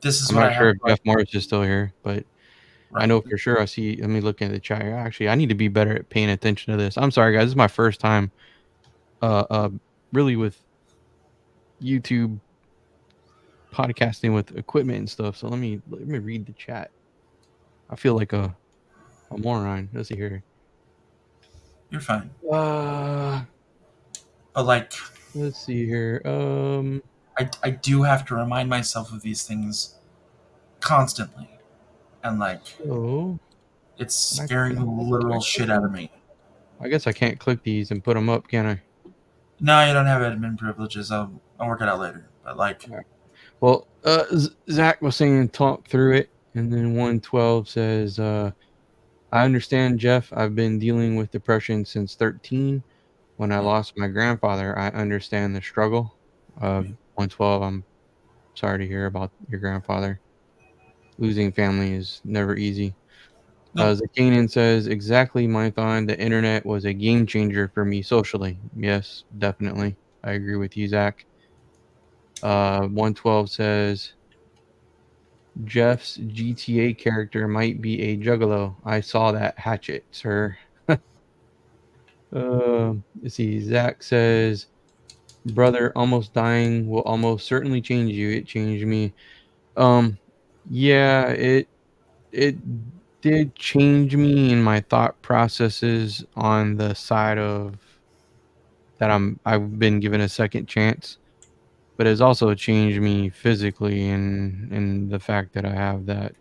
this is I'm what I not have sure to if like. Jeff Morris is still here, but I Right. know for sure I see. Let me look in the chat here. Actually, I need to be better at paying attention to this. I'm sorry, guys. This is my first time, uh, uh, really with YouTube podcasting with equipment and stuff. So let me read the chat. I feel like a moron. Let's see here. You're fine. Uh, But like let's see here. I do have to remind myself of these things constantly. And like So it's can scaring the can I literal click shit out of these? me. I guess I can't click these and put them up, can I? No, you don't have admin privileges. I'll work it out later. But like All right. Well, Zach was saying talk through it, and then 112 says, I understand, Jeff. I've been dealing with depression since 13. When I yeah, lost my grandfather, I understand the struggle. yeah. 112, I'm sorry to hear about your grandfather. Losing family is never easy. Nope. Zakanan says, exactly, Mython. The internet was a game changer for me socially. Yes, definitely. I agree with you, Zach. 112 says, Jeff's GTA character might be a juggalo. I saw that hatchet, sir. Let's see. Zach says, brother, almost dying will almost certainly change you. It changed me. Um, yeah, it did change me in my thought processes on the side of that I've been given a second chance. but it's also changed me physically in the fact that I have that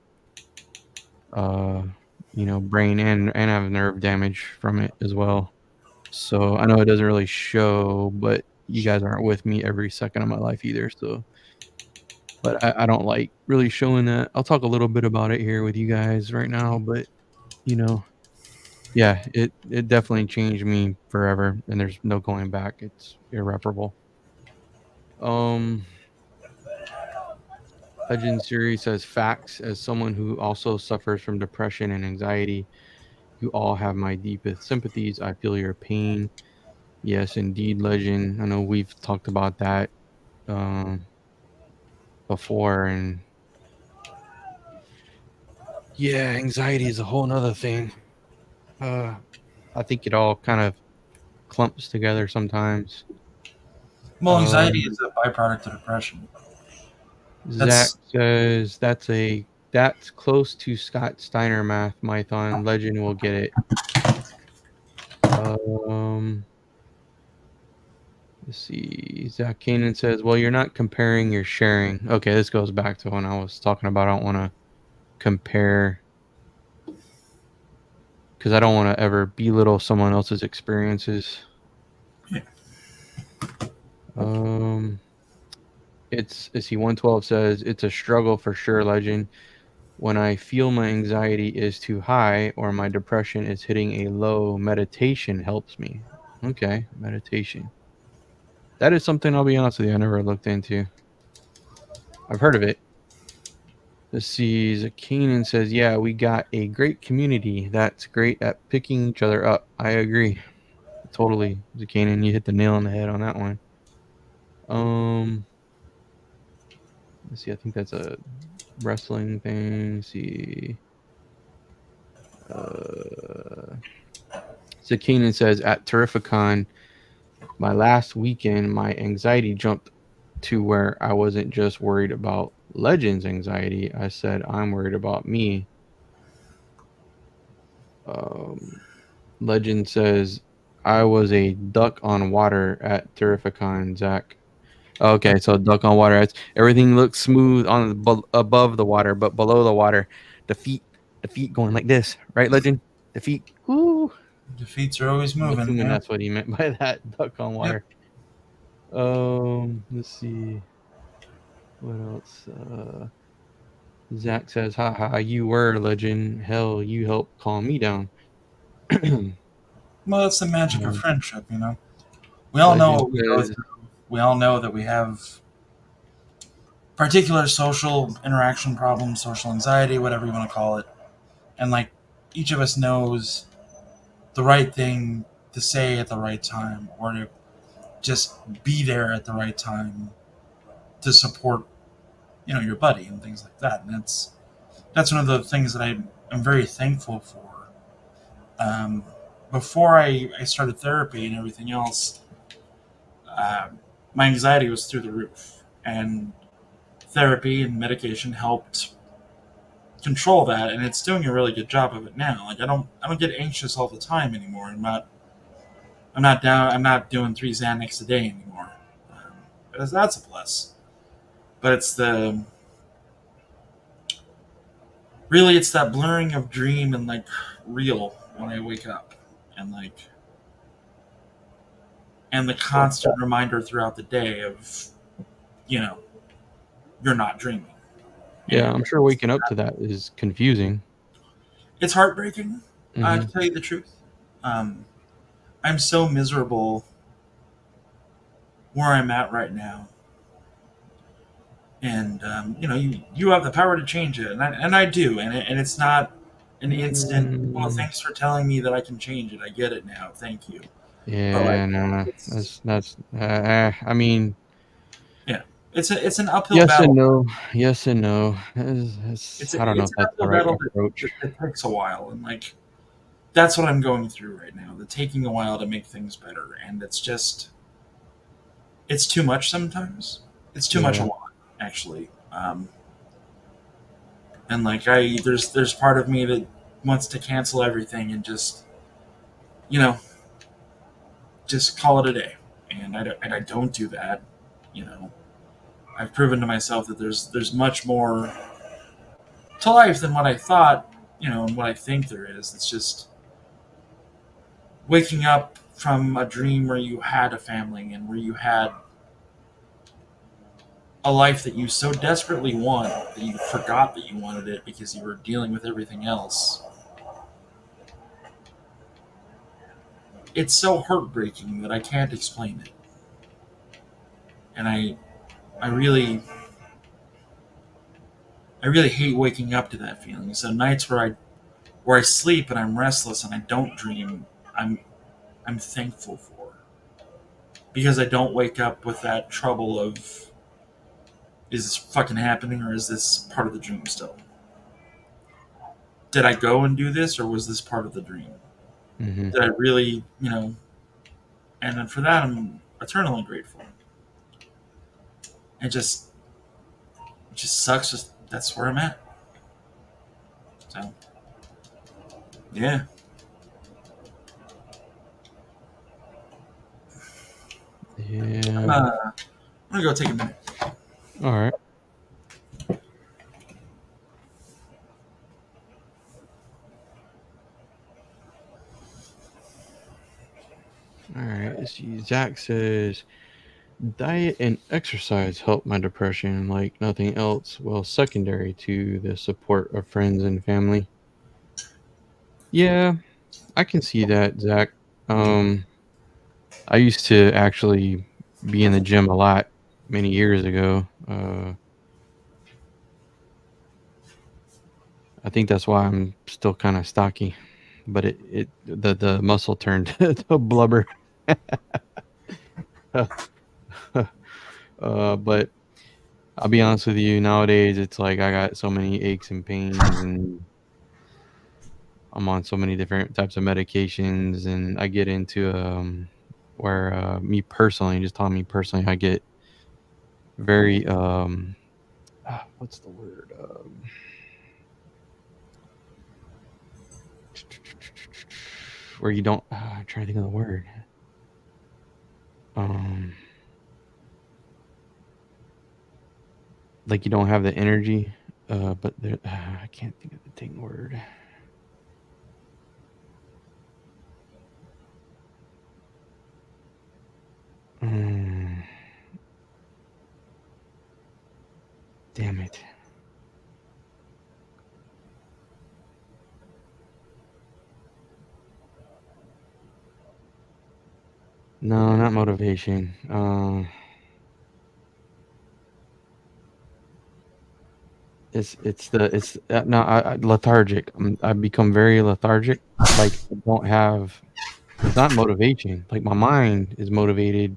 brain and have nerve damage from it as well. So I know it doesn't really show, but you guys aren't with me every second of my life either. So, but I don't like really showing that. I'll talk a little bit about it here with you guys right now, but you know, yeah, it definitely changed me forever, and there's no going back. It's irreparable. Um, Legend series says facts. As someone who also suffers from depression and anxiety, you all have my deepest sympathies. I feel your pain. Yes, indeed, Legend. I know we've talked about that um, before, and yeah, anxiety is a whole nother thing. I think it all kind of clumps together sometimes. Well, anxiety is a byproduct of depression. Zach That's says that's close to Scott Steiner math. Mython Legend will get it. Um, let's see. Zach Kanan says, "Well, you're not comparing, you're sharing." Okay, this goes back to when I was talking about I don't want to compare because I don't want to ever belittle someone else's experiences. Yeah. It's see 112 says it's a struggle for sure, Legend. When I feel my anxiety is too high or my depression is hitting a low, meditation helps me. Okay, meditation. That is something I'll be honest with you, I never looked into. I've heard of it. Let's see. Zakeenan says, yeah, we got a great community that's great at picking each other up. I agree. Totally. Zakeenan, you hit the nail on the head on that one. Let's see, I think that's a wrestling thing. Let's see. Zakeenan says, at Terrificon, my last weekend, my anxiety jumped to where I wasn't just worried about Legends anxiety. I said, I'm worried about me. Legend says, I was a duck on water at Terrificon, Zach. Okay, so duck on water. Everything looks smooth above the water, but below the water, the feet going like this, right, Legend? The feet. Woo! defeats are always I'm moving. assuming Yeah. that's what he meant by that duck on Yep. water. Let's see what else. Zach says, haha, you were Legend. Hell, you helped calm me down. Well, that's the magic of Um, friendship, you know. We all know Legend what we go says, through. We all know that we have particular social interaction problems, social anxiety, whatever you want to call it. And like each of us knows the right thing to say at the right time or to just be there at the right time to support, your buddy and things like that. And that's one of the things that I'm very thankful for. Um, before I started therapy and everything else, uh, my anxiety was through the roof. And therapy and medication helped control that, and it's doing a really good job of it now. Like I don't get anxious all the time anymore. I'm not doing 3 Xanax a day anymore. That's a plus. But it's that blurring of dream and like real when I wake up, and and the constant reminder throughout the day of you know you're not dreaming. yeah, I'm And sure waking up to that is confusing. it's heartbreaking. To Hmm. tell you the truth, um, I'm so miserable where I'm at right now, and you have the power to change it, and I do, and it's not an instant. Well, thanks for telling me that I can change it. I get it now. Thank you. But like, Yeah, no, it's I mean, yeah, it's an uphill yes and battle. no, yes and no. I don't know It's if an that's the uphill right battle approach. that takes a while, and like that's what I'm going through right now. The taking a while to make things better, and it's too much sometimes. It's too much a Yeah, lot, actually. And like there's part of me that wants to cancel everything and you know just call it a day, and I don't do that, you know. I've proven to myself that there's much more to life than what I thought, and what I think there is. It's just waking up from a dream where you had a family and where you had a life that you so desperately want that you forgot that you wanted it because you were dealing with everything else. It's so heartbreaking that I can't explain it. And I really I really hate waking up to that feeling. So nights where I sleep and I'm restless and I don't dream, I'm I'm thankful for, because I don't wake up with that trouble of, is this fucking happening or is this part of the dream still? Did I go and do this or was this part of the dream? Hmm. Did I really, and then for that I'm eternally grateful. It just sucks. Just that's where I'm at. So yeah. Yeah. I'm gonna go take a minute. All right. All right. Let's see. Zach says diet and exercise help my depression like nothing else. Well, secondary to the support of friends and family. Yeah, I can see that, Zach. Um, I used to actually be in the gym a lot many years ago. I think that's why I'm still kind of stocky, but the muscle turned to blubber. But I'll be honest with you, nowadays it's like I got so many aches and pains, and I'm on so many different types of medications, and I get into where me personally, just telling me personally, I get very what's the word? Where you don't I'm trying to think of the word. Um like you don't have the energy, but there, I can't think of the dang word. Mm, damn it. No, not motivation. It's no, I lethargic. I become very lethargic. Like I don't have. It's not motivation. Like my mind is motivated,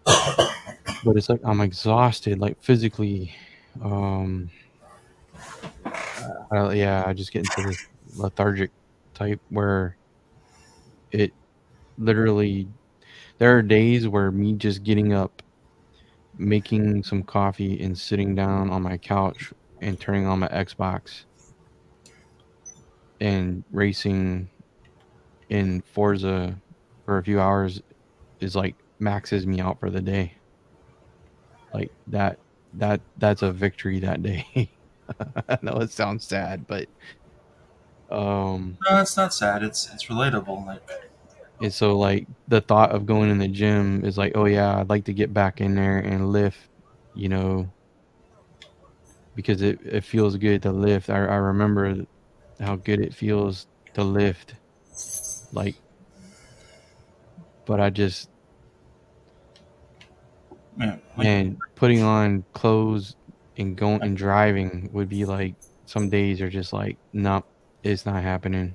but it's like I'm exhausted, like physically. Um, yeah, I just get into this lethargic type where it literally. There are days where me just getting up, making some coffee, and sitting down on my couch and turning on my Xbox and racing in Forza for a few hours is like maxes me out for the day. Like that's a victory that day. I know it sounds sad, but No, it's not sad. It's relatable. Like, and so like the thought of going in the gym is like, oh yeah, I'd like to get back in there and lift, you know, because it feels good to lift. I remember how good it feels to lift, like, but I just man, like and putting on clothes and going and driving would be like some days are just like, nope, it's not happening.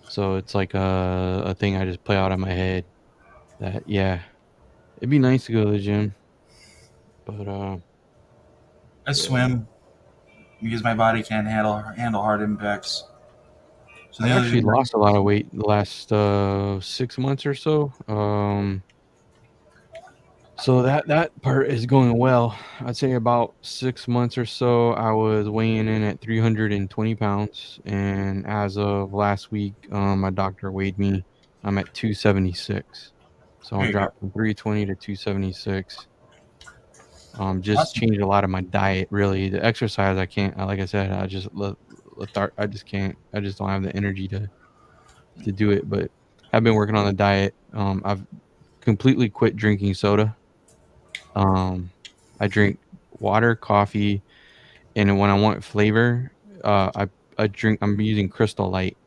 So it's like a thing I just play out in my head that yeah, it'd be nice to go to the gym, but I yeah. swim because my body can't handle hard impacts. So the I've only actually thing, lost a lot of weight the last 6 months or so. So that part is going well. I'd say about 6 months or so, I was weighing in at 320 pounds, and as of last week, my doctor weighed me. I'm at 276, so there I'm you go. dropped from 320 to 276. Just Awesome. changed a lot of my diet. Really, the exercise I can't. Like I said, I just I just can't. I just don't have the energy to do it. But I've been working on the diet. I've completely quit drinking soda. I drink water, coffee, and when I want flavor, I drink. I'm using Crystal Light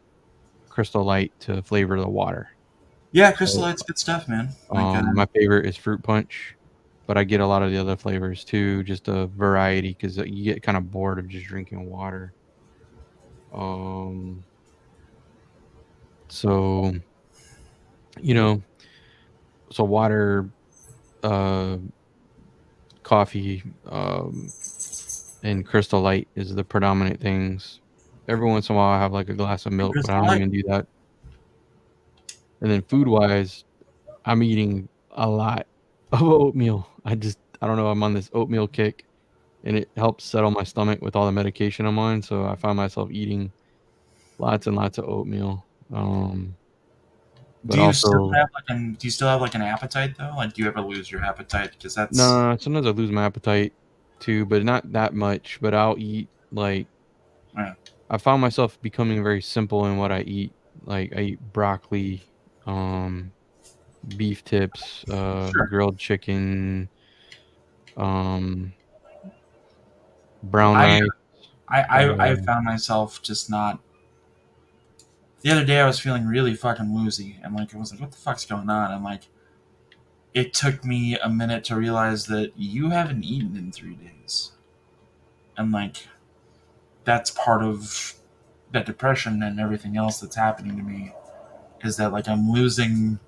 to flavor the water. Yeah, Crystal So, Light's good stuff, man. Like, my favorite is fruit punch, but I get a lot of the other flavors too, just a variety because you get kind of bored of just drinking water. Um, so you know, so water, uh, coffee, and Crystal Light is the predominant things. Every once in a while, I have like a glass of milk, but I Crystal don't Light. even do that. And then food wise, I'm eating a lot of oatmeal. I don't know. I'm on this oatmeal kick, and it helps settle my stomach with all the medication I'm on. So I find myself eating lots and lots of oatmeal. But Do you still also, have do you still have like an appetite though? Like, do you ever lose your appetite? Because that's no, sometimes I lose my appetite too, but not that much. But I'll eat like yeah, I found myself becoming very simple in what I eat. Like I eat broccoli, um, beef tips, sure. grilled chicken, um, brown I rice. I Uh, found myself just not. The other day I was feeling really fucking woozy, and like I was like, what the fuck's going on? And like it took me a minute to realize that you haven't eaten in 3 days, and like that's part of that depression and everything else that's happening to me is that like I'm losing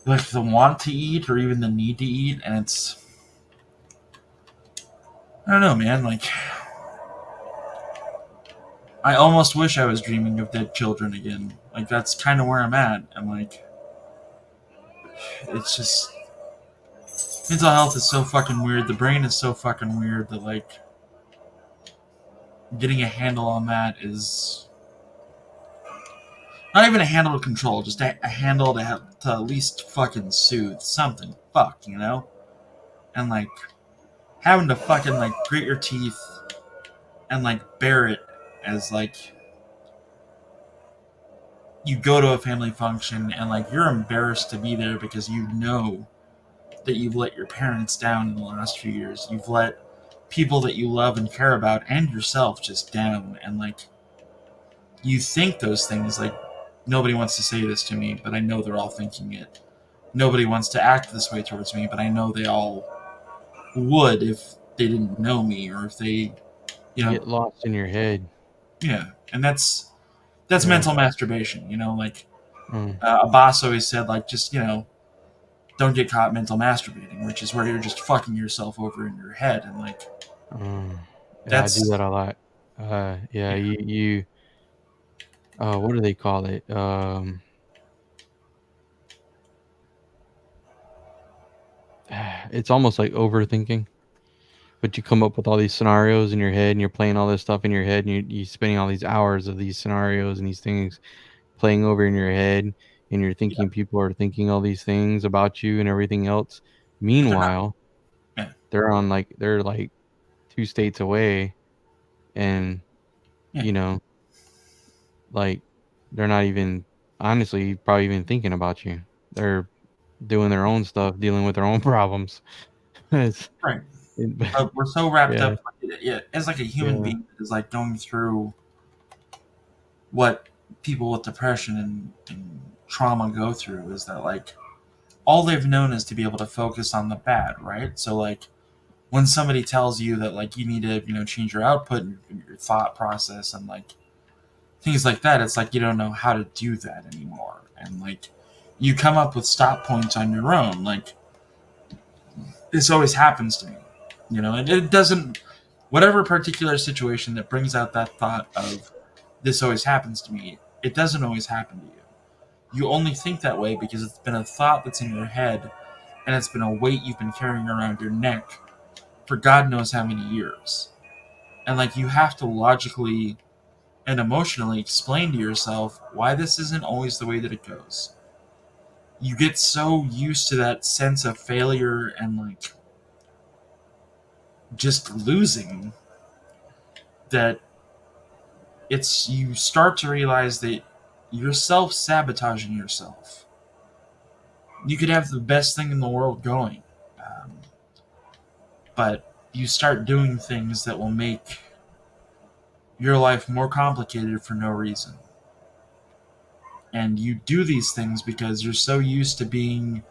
like the want to eat or even the need to eat, and it's I don't know, man. Like I almost wish I was dreaming of dead children again. Like that's kind of where I'm at, and like it's just mental health is so fucking weird. The brain is so fucking weird that like getting a handle on that is not even a handle to control, just a handle to at least fucking soothe something. Fuck, you know? And like having to fucking like grit your teeth and like bear it as like you go to a family function and like you're embarrassed to be there because you know that you've let your parents down in the last few years. You've let people that you love and care about and yourself just down. And like you think those things like nobody wants to say this to me, but I know they're all thinking it. Nobody wants to act this way towards me, but I know they all would if they didn't know me or if they, you you know, get lost in your head. yeah. And that's Yeah. mental masturbation. You know, like Mm, a boss always said, like just don't get caught mental masturbating, which is where you're just fucking yourself over in your head, and like mm. Yeah, I do that's that a lot. Yeah, yeah, you what do they call it? It's almost like overthinking. But you come up with all these scenarios in your head, and you're playing all this stuff in your head, and you're spending all these hours of these scenarios and these things playing over in your head, and you're yeah, thinking people are thinking all these things about you and everything else. but they're not. Meanwhile, Yeah, they're like 2 states away, and, yeah, you know, like, they're not even honestly probably even thinking about you. They're doing their own stuff, dealing with their own problems. It's right. it But we're so wrapped yeah, up, yeah, as like a human yeah. being that is like going through what people with depression and trauma go through is that like all they've known is to be able to focus on the bad, right? So like when somebody tells you that like you need to change your output and your thought process and like things like that, it's like you don't know how to do that anymore, and like you come up with stop points on your own. Like this always happens to me, and it doesn't. Whatever particular situation that brings out that thought of this always happens to me, it doesn't always happen to you. You only think that way because it's been a thought that's in your head and it's been a weight you've been carrying around your neck for God knows how many years. And like you have to logically and emotionally explain to yourself why this isn't always the way that it goes. You get so used to that sense of failure and like just losing, that you start to realize that you're self-sabotaging yourself. You could have the best thing in the world going, um, but you start doing things that will make your life more complicated for no reason. And you do these things because you're so used to being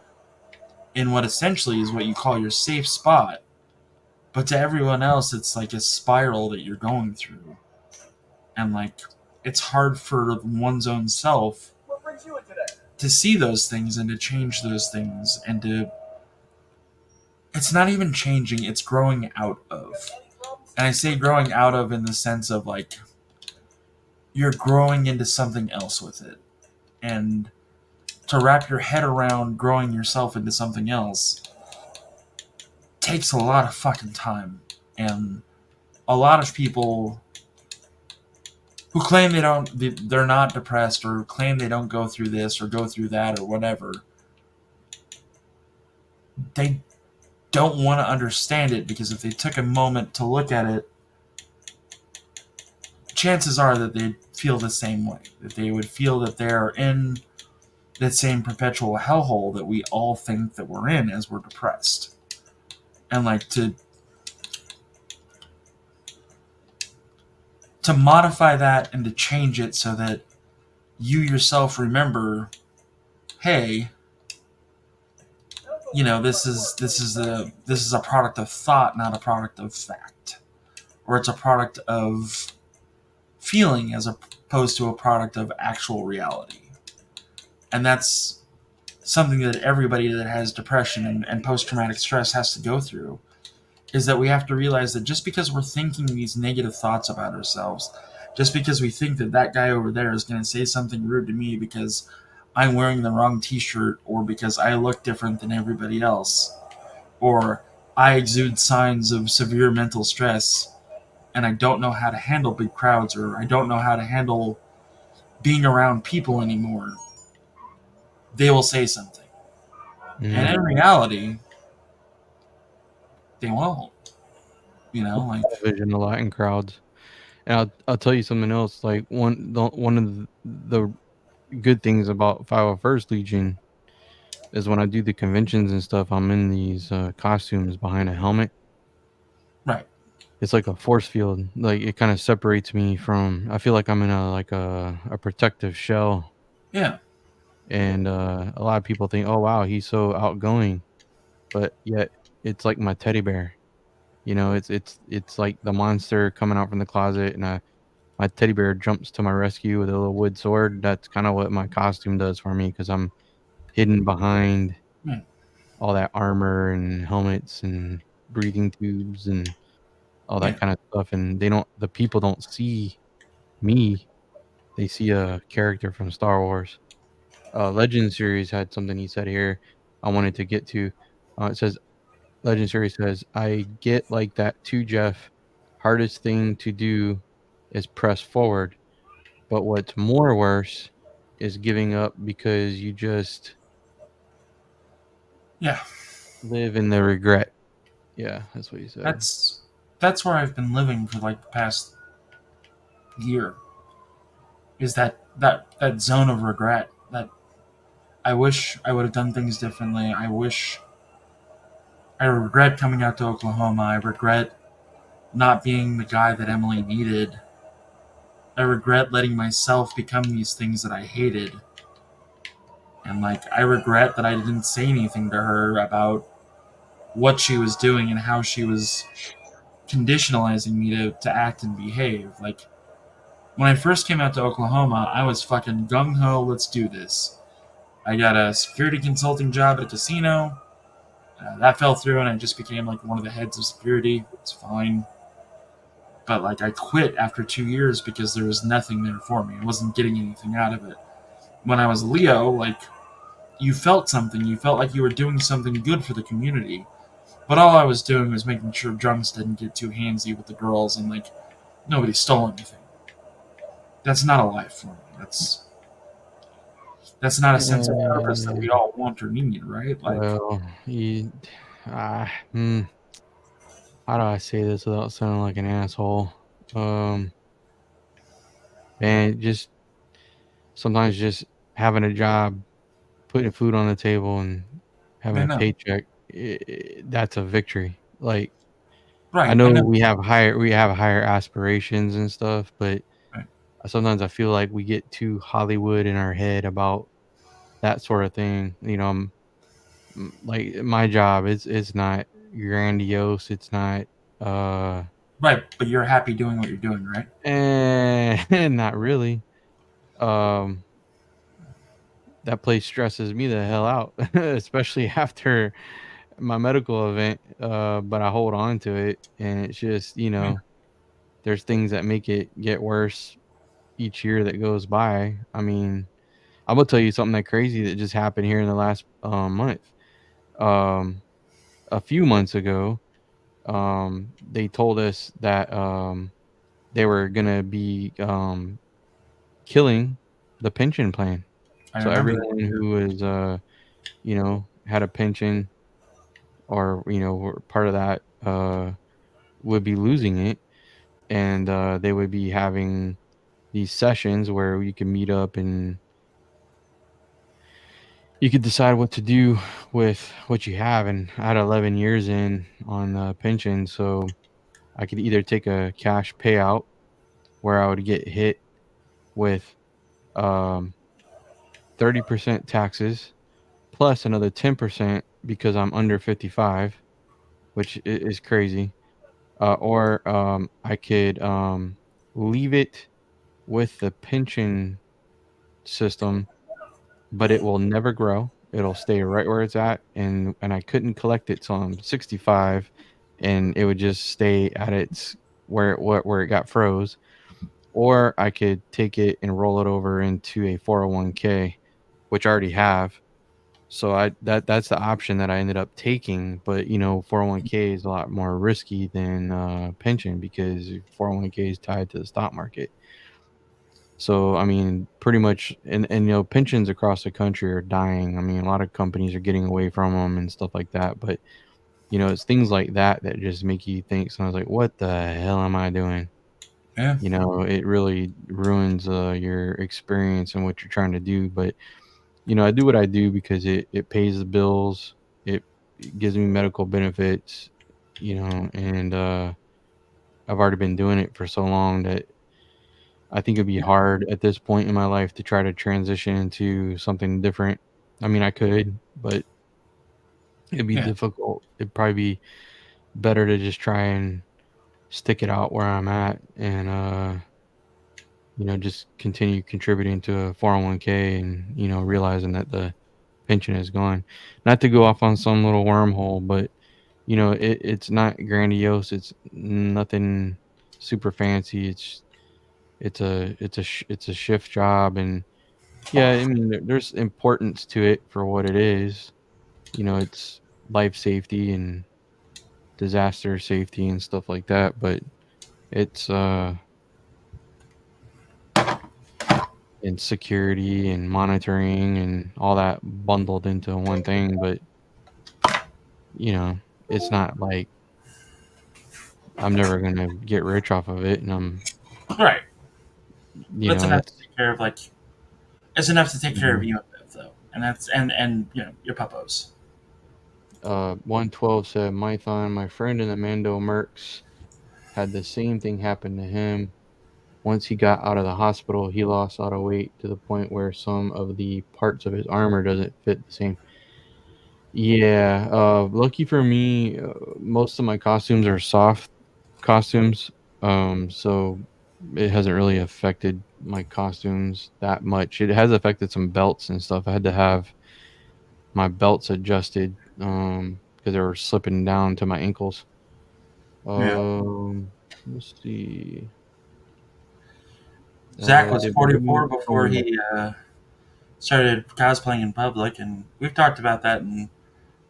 in what essentially is what you call your safe spot. But to everyone else, it's like a spiral that you're going through. And like, it's hard for one's own self What brings you in today? to see those things and to change those things and to. It's not even changing, it's growing out of. Any problems? And I say growing out of in the sense of like, you're growing into something else with it. And to wrap your head around growing yourself into something else takes a lot of fucking time. And a lot of people who claim they're not depressed or claim they don't go through this or go through that or whatever, they don't want to understand it, because if they took a moment to look at it, chances are that they'd feel the same way, that they would feel that they're in that same perpetual hellhole that we all think that we're in as we're depressed. And like, to modify that and to change it so that you yourself remember, hey, this is a product of thought, not a product of fact, or it's a product of feeling as opposed to a product of actual reality. And that's something that everybody that has depression and post-traumatic stress has to go through, is that we have to realize that just because we're thinking these negative thoughts about ourselves, just because we think that that guy over there is going to say something rude to me because I'm wearing the wrong t-shirt, or because I look different than everybody else, or I exude signs of severe mental stress and I don't know how to handle big crowds, or I don't know how to handle being around people anymore, they will say something. And in reality, they won't. Like, Vision a lot in crowds. And I'll tell you something else. Like one of the good things about 501st Legion is when I do the conventions and stuff, I'm in these costumes behind a helmet. right. It's like a force field. Like it kind of separates me from. I feel like I'm in a protective shell. Yeah. And a lot of people think, "Oh wow, he's so outgoing," but yet it's like my teddy bear. It's like the monster coming out from the closet, and my teddy bear jumps to my rescue with a little wood sword. That's kind of what my costume does for me, because I'm hidden behind Hmm. all that armor and helmets and breathing tubes and all Yeah. that kind of stuff. And the people don't see me; they see a character from Star Wars. Legend series had something he said here I wanted to get to. It says Legend series says, "I get like that too, Jeff. Hardest thing to do is press forward. But what's more worse is giving up because you just Yeah. live in the regret." Yeah, that's what he said. That's where I've been living for like the past year. Is that zone of regret, that I wish I would have done things differently. I regret coming out to Oklahoma. I regret not being the guy that Emily needed. I regret letting myself become these things that I hated. And like, I regret that I didn't say anything to her about what she was doing and how she was conditionalizing me to act and behave. Like, when I first came out to Oklahoma, I was fucking gung ho, let's do this. I got a security consulting job at a casino. That fell through, and I just became like one of the heads of security. It's fine. But like, I quit after 2 years because there was nothing there for me. I wasn't getting anything out of it. When I was Leo, like, you felt something. You felt like you were doing something good for the community. But all I was doing was making sure drunks didn't get too handsy with the girls, and like, nobody stole anything. That's not a life for me. That's not a sense of purpose that we all want or need, right? Like, Well, he, ah, hmm, how do I say this without sounding like an asshole? Man, just sometimes just having a job, putting food on the table, and having I a know. paycheck, that's a victory. Like, I Right. I know know. we have higher aspirations and stuff, but Right. sometimes I feel like we get too Hollywood in our head about that sort of thing. Like my job, it's not grandiose. It's not, uh, Right. But you're happy doing what you're doing, right? not really. Um, that place stresses me the hell out, especially after my medical event. But I hold on to it, and it's just, Yeah. there's things that make it get worse each year that goes by. I mean, I'm gonna tell you something that crazy that just happened here in the last month. Um, a few months ago, they told us that they were gonna be killing the pension plan. I So remember that. everyone who is had a pension or were part of that would be losing it, and they would be having these sessions where you can meet up and you could decide what to do with what you have. And I had 11 years in on pension, so I could either take a cash payout where I would get hit with um, 30% taxes plus another 10% because I'm under 55, which is crazy. Or I could leave it with the pension system, but it will never grow. It'll stay right where it's at, and I couldn't collect it till I'm 65, and it would just stay at its where it got froze. Or I could take it and roll it over into a 401k, which I already have. So that's the option that I ended up taking. But 401k is a lot more risky than pension because 401k is tied to the stock market. So I mean, pretty much, and pensions across the country are dying. I mean, a lot of companies are getting away from them and stuff like that. But it's things like that that just make you think. So I was like, what the hell am I doing? Yeah. It really ruins your experience and what you're trying to do. But I do what I do because it pays the bills. It gives me medical benefits. And I've already been doing it for so long that I think it'd be hard at this point in my life to try to transition into something different. I mean, I could, but it'd be Yeah. difficult. It'd probably be better to just try and stick it out where I'm at and just continue contributing to a 401k and realizing that the pension is gone. Not to go off on some little wormhole, but it's not grandiose. It's nothing super fancy. It's a shift job, and yeah, I mean there's importance to it for what it is. It's life safety and disaster safety and stuff like that, but it's and security and monitoring and all that bundled into one thing. But you know it's not like I'm never gonna get rich off of it, and Right. But it's enough to it's take care of it's enough to take care of mhm. you and Bev though, and that's and your puppos. 112 said Mython, my friend in the Mando Mercs had the same thing happen to him. Once he got out of the hospital, he lost a lot of weight to the point where some of the parts of his armor doesn't fit the same. Yeah, lucky for me, most of my costumes are soft costumes, so it hasn't really affected my costumes that much. It has affected some belts and stuff. I had to have my belts adjusted because they were slipping down to my ankles. Yeah. Let's see. Zach was Did 44 Brody? before Oh, he started cosplaying in public, and we've talked about that in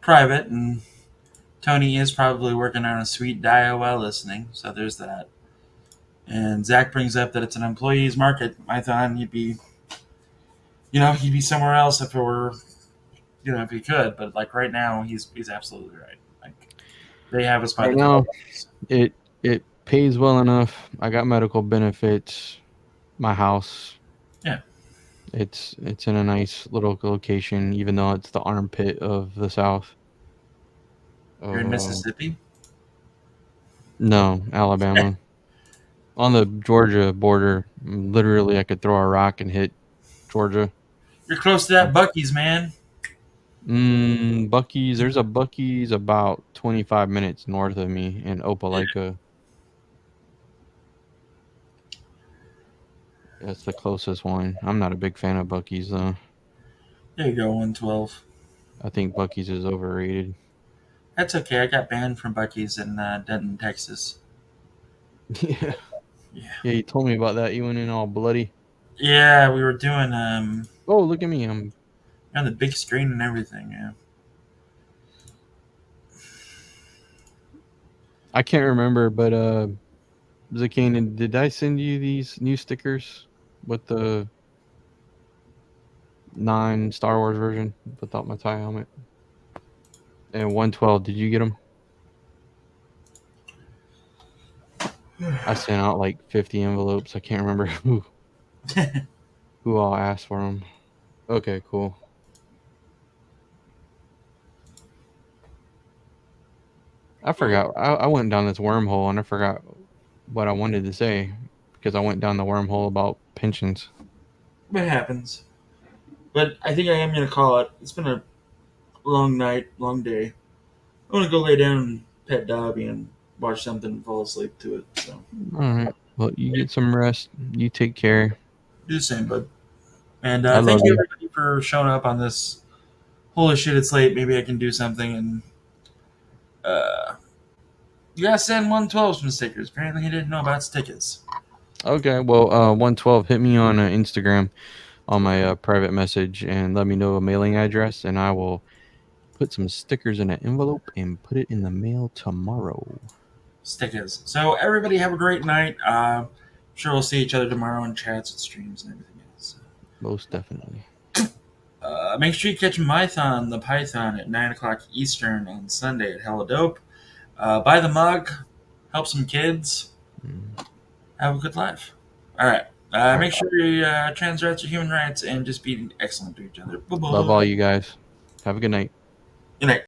private. And Tony is probably working on a sweet dio while listening, so there's that. And Zach brings up that it's an employee's market. I thought he'd be somewhere else if it were, if he could. But like right now, he's absolutely right. Like, They have us by Right the now, dollars. it pays well enough. I got medical benefits. My house. Yeah. It's in a nice little location, even though it's the armpit of the South. You're in Uh, Mississippi? no, Alabama. On the Georgia border, literally, I could throw a rock and hit Georgia. You're close to that Bucky's, man. Bucky's. There's a Bucky's about 25 minutes north of me in Opelika. That's the closest one. I'm not a big fan of Bucky's though. There you go, 112. I think Bucky's is overrated. That's okay. I got banned from Bucky's in Denton, Texas. Yeah. Yeah. Yeah, you told me about that. You went in all bloody. Yeah, we were doing Oh, look at me. I'm on the big screen and everything. Yeah. I can't remember, but Zakane, did I send you these new stickers with the 9 Star Wars version without my tie helmet? And 112, did you get them? I sent out like 50 envelopes. I can't remember who all asked for them. Okay, cool. I forgot. I went down this wormhole and I forgot what I wanted to say because I went down the wormhole about pensions. What happens? But I think I am going to call it. It's been a long night, long day. I want to go lay down and pet Dobby and watch something and fall asleep to it. So All right. Well, you get some rest. You take care. do the same, bud. And I thank love you you. everybody for showing up on this. Holy shit, it's late. Maybe I can do something. And you gotta send 112 some stickers. Apparently, he didn't know about stickers. Okay. Well, 112, hit me on Instagram on my private message and let me know a mailing address, and I will put some stickers in an envelope and put it in the mail tomorrow. Stickers. So everybody have a great night. Sure we'll see each other tomorrow in chats and streams and everything else. Most definitely. Make sure you catch Mython the Python at 9 o'clock Eastern on Sunday at Hella Dope. Buy the mug. Help some kids. Have a good life. All right. Make sure you trans rights are human rights and just be excellent to each other. Bye-bye. Love all you guys. Have a good night. Good night.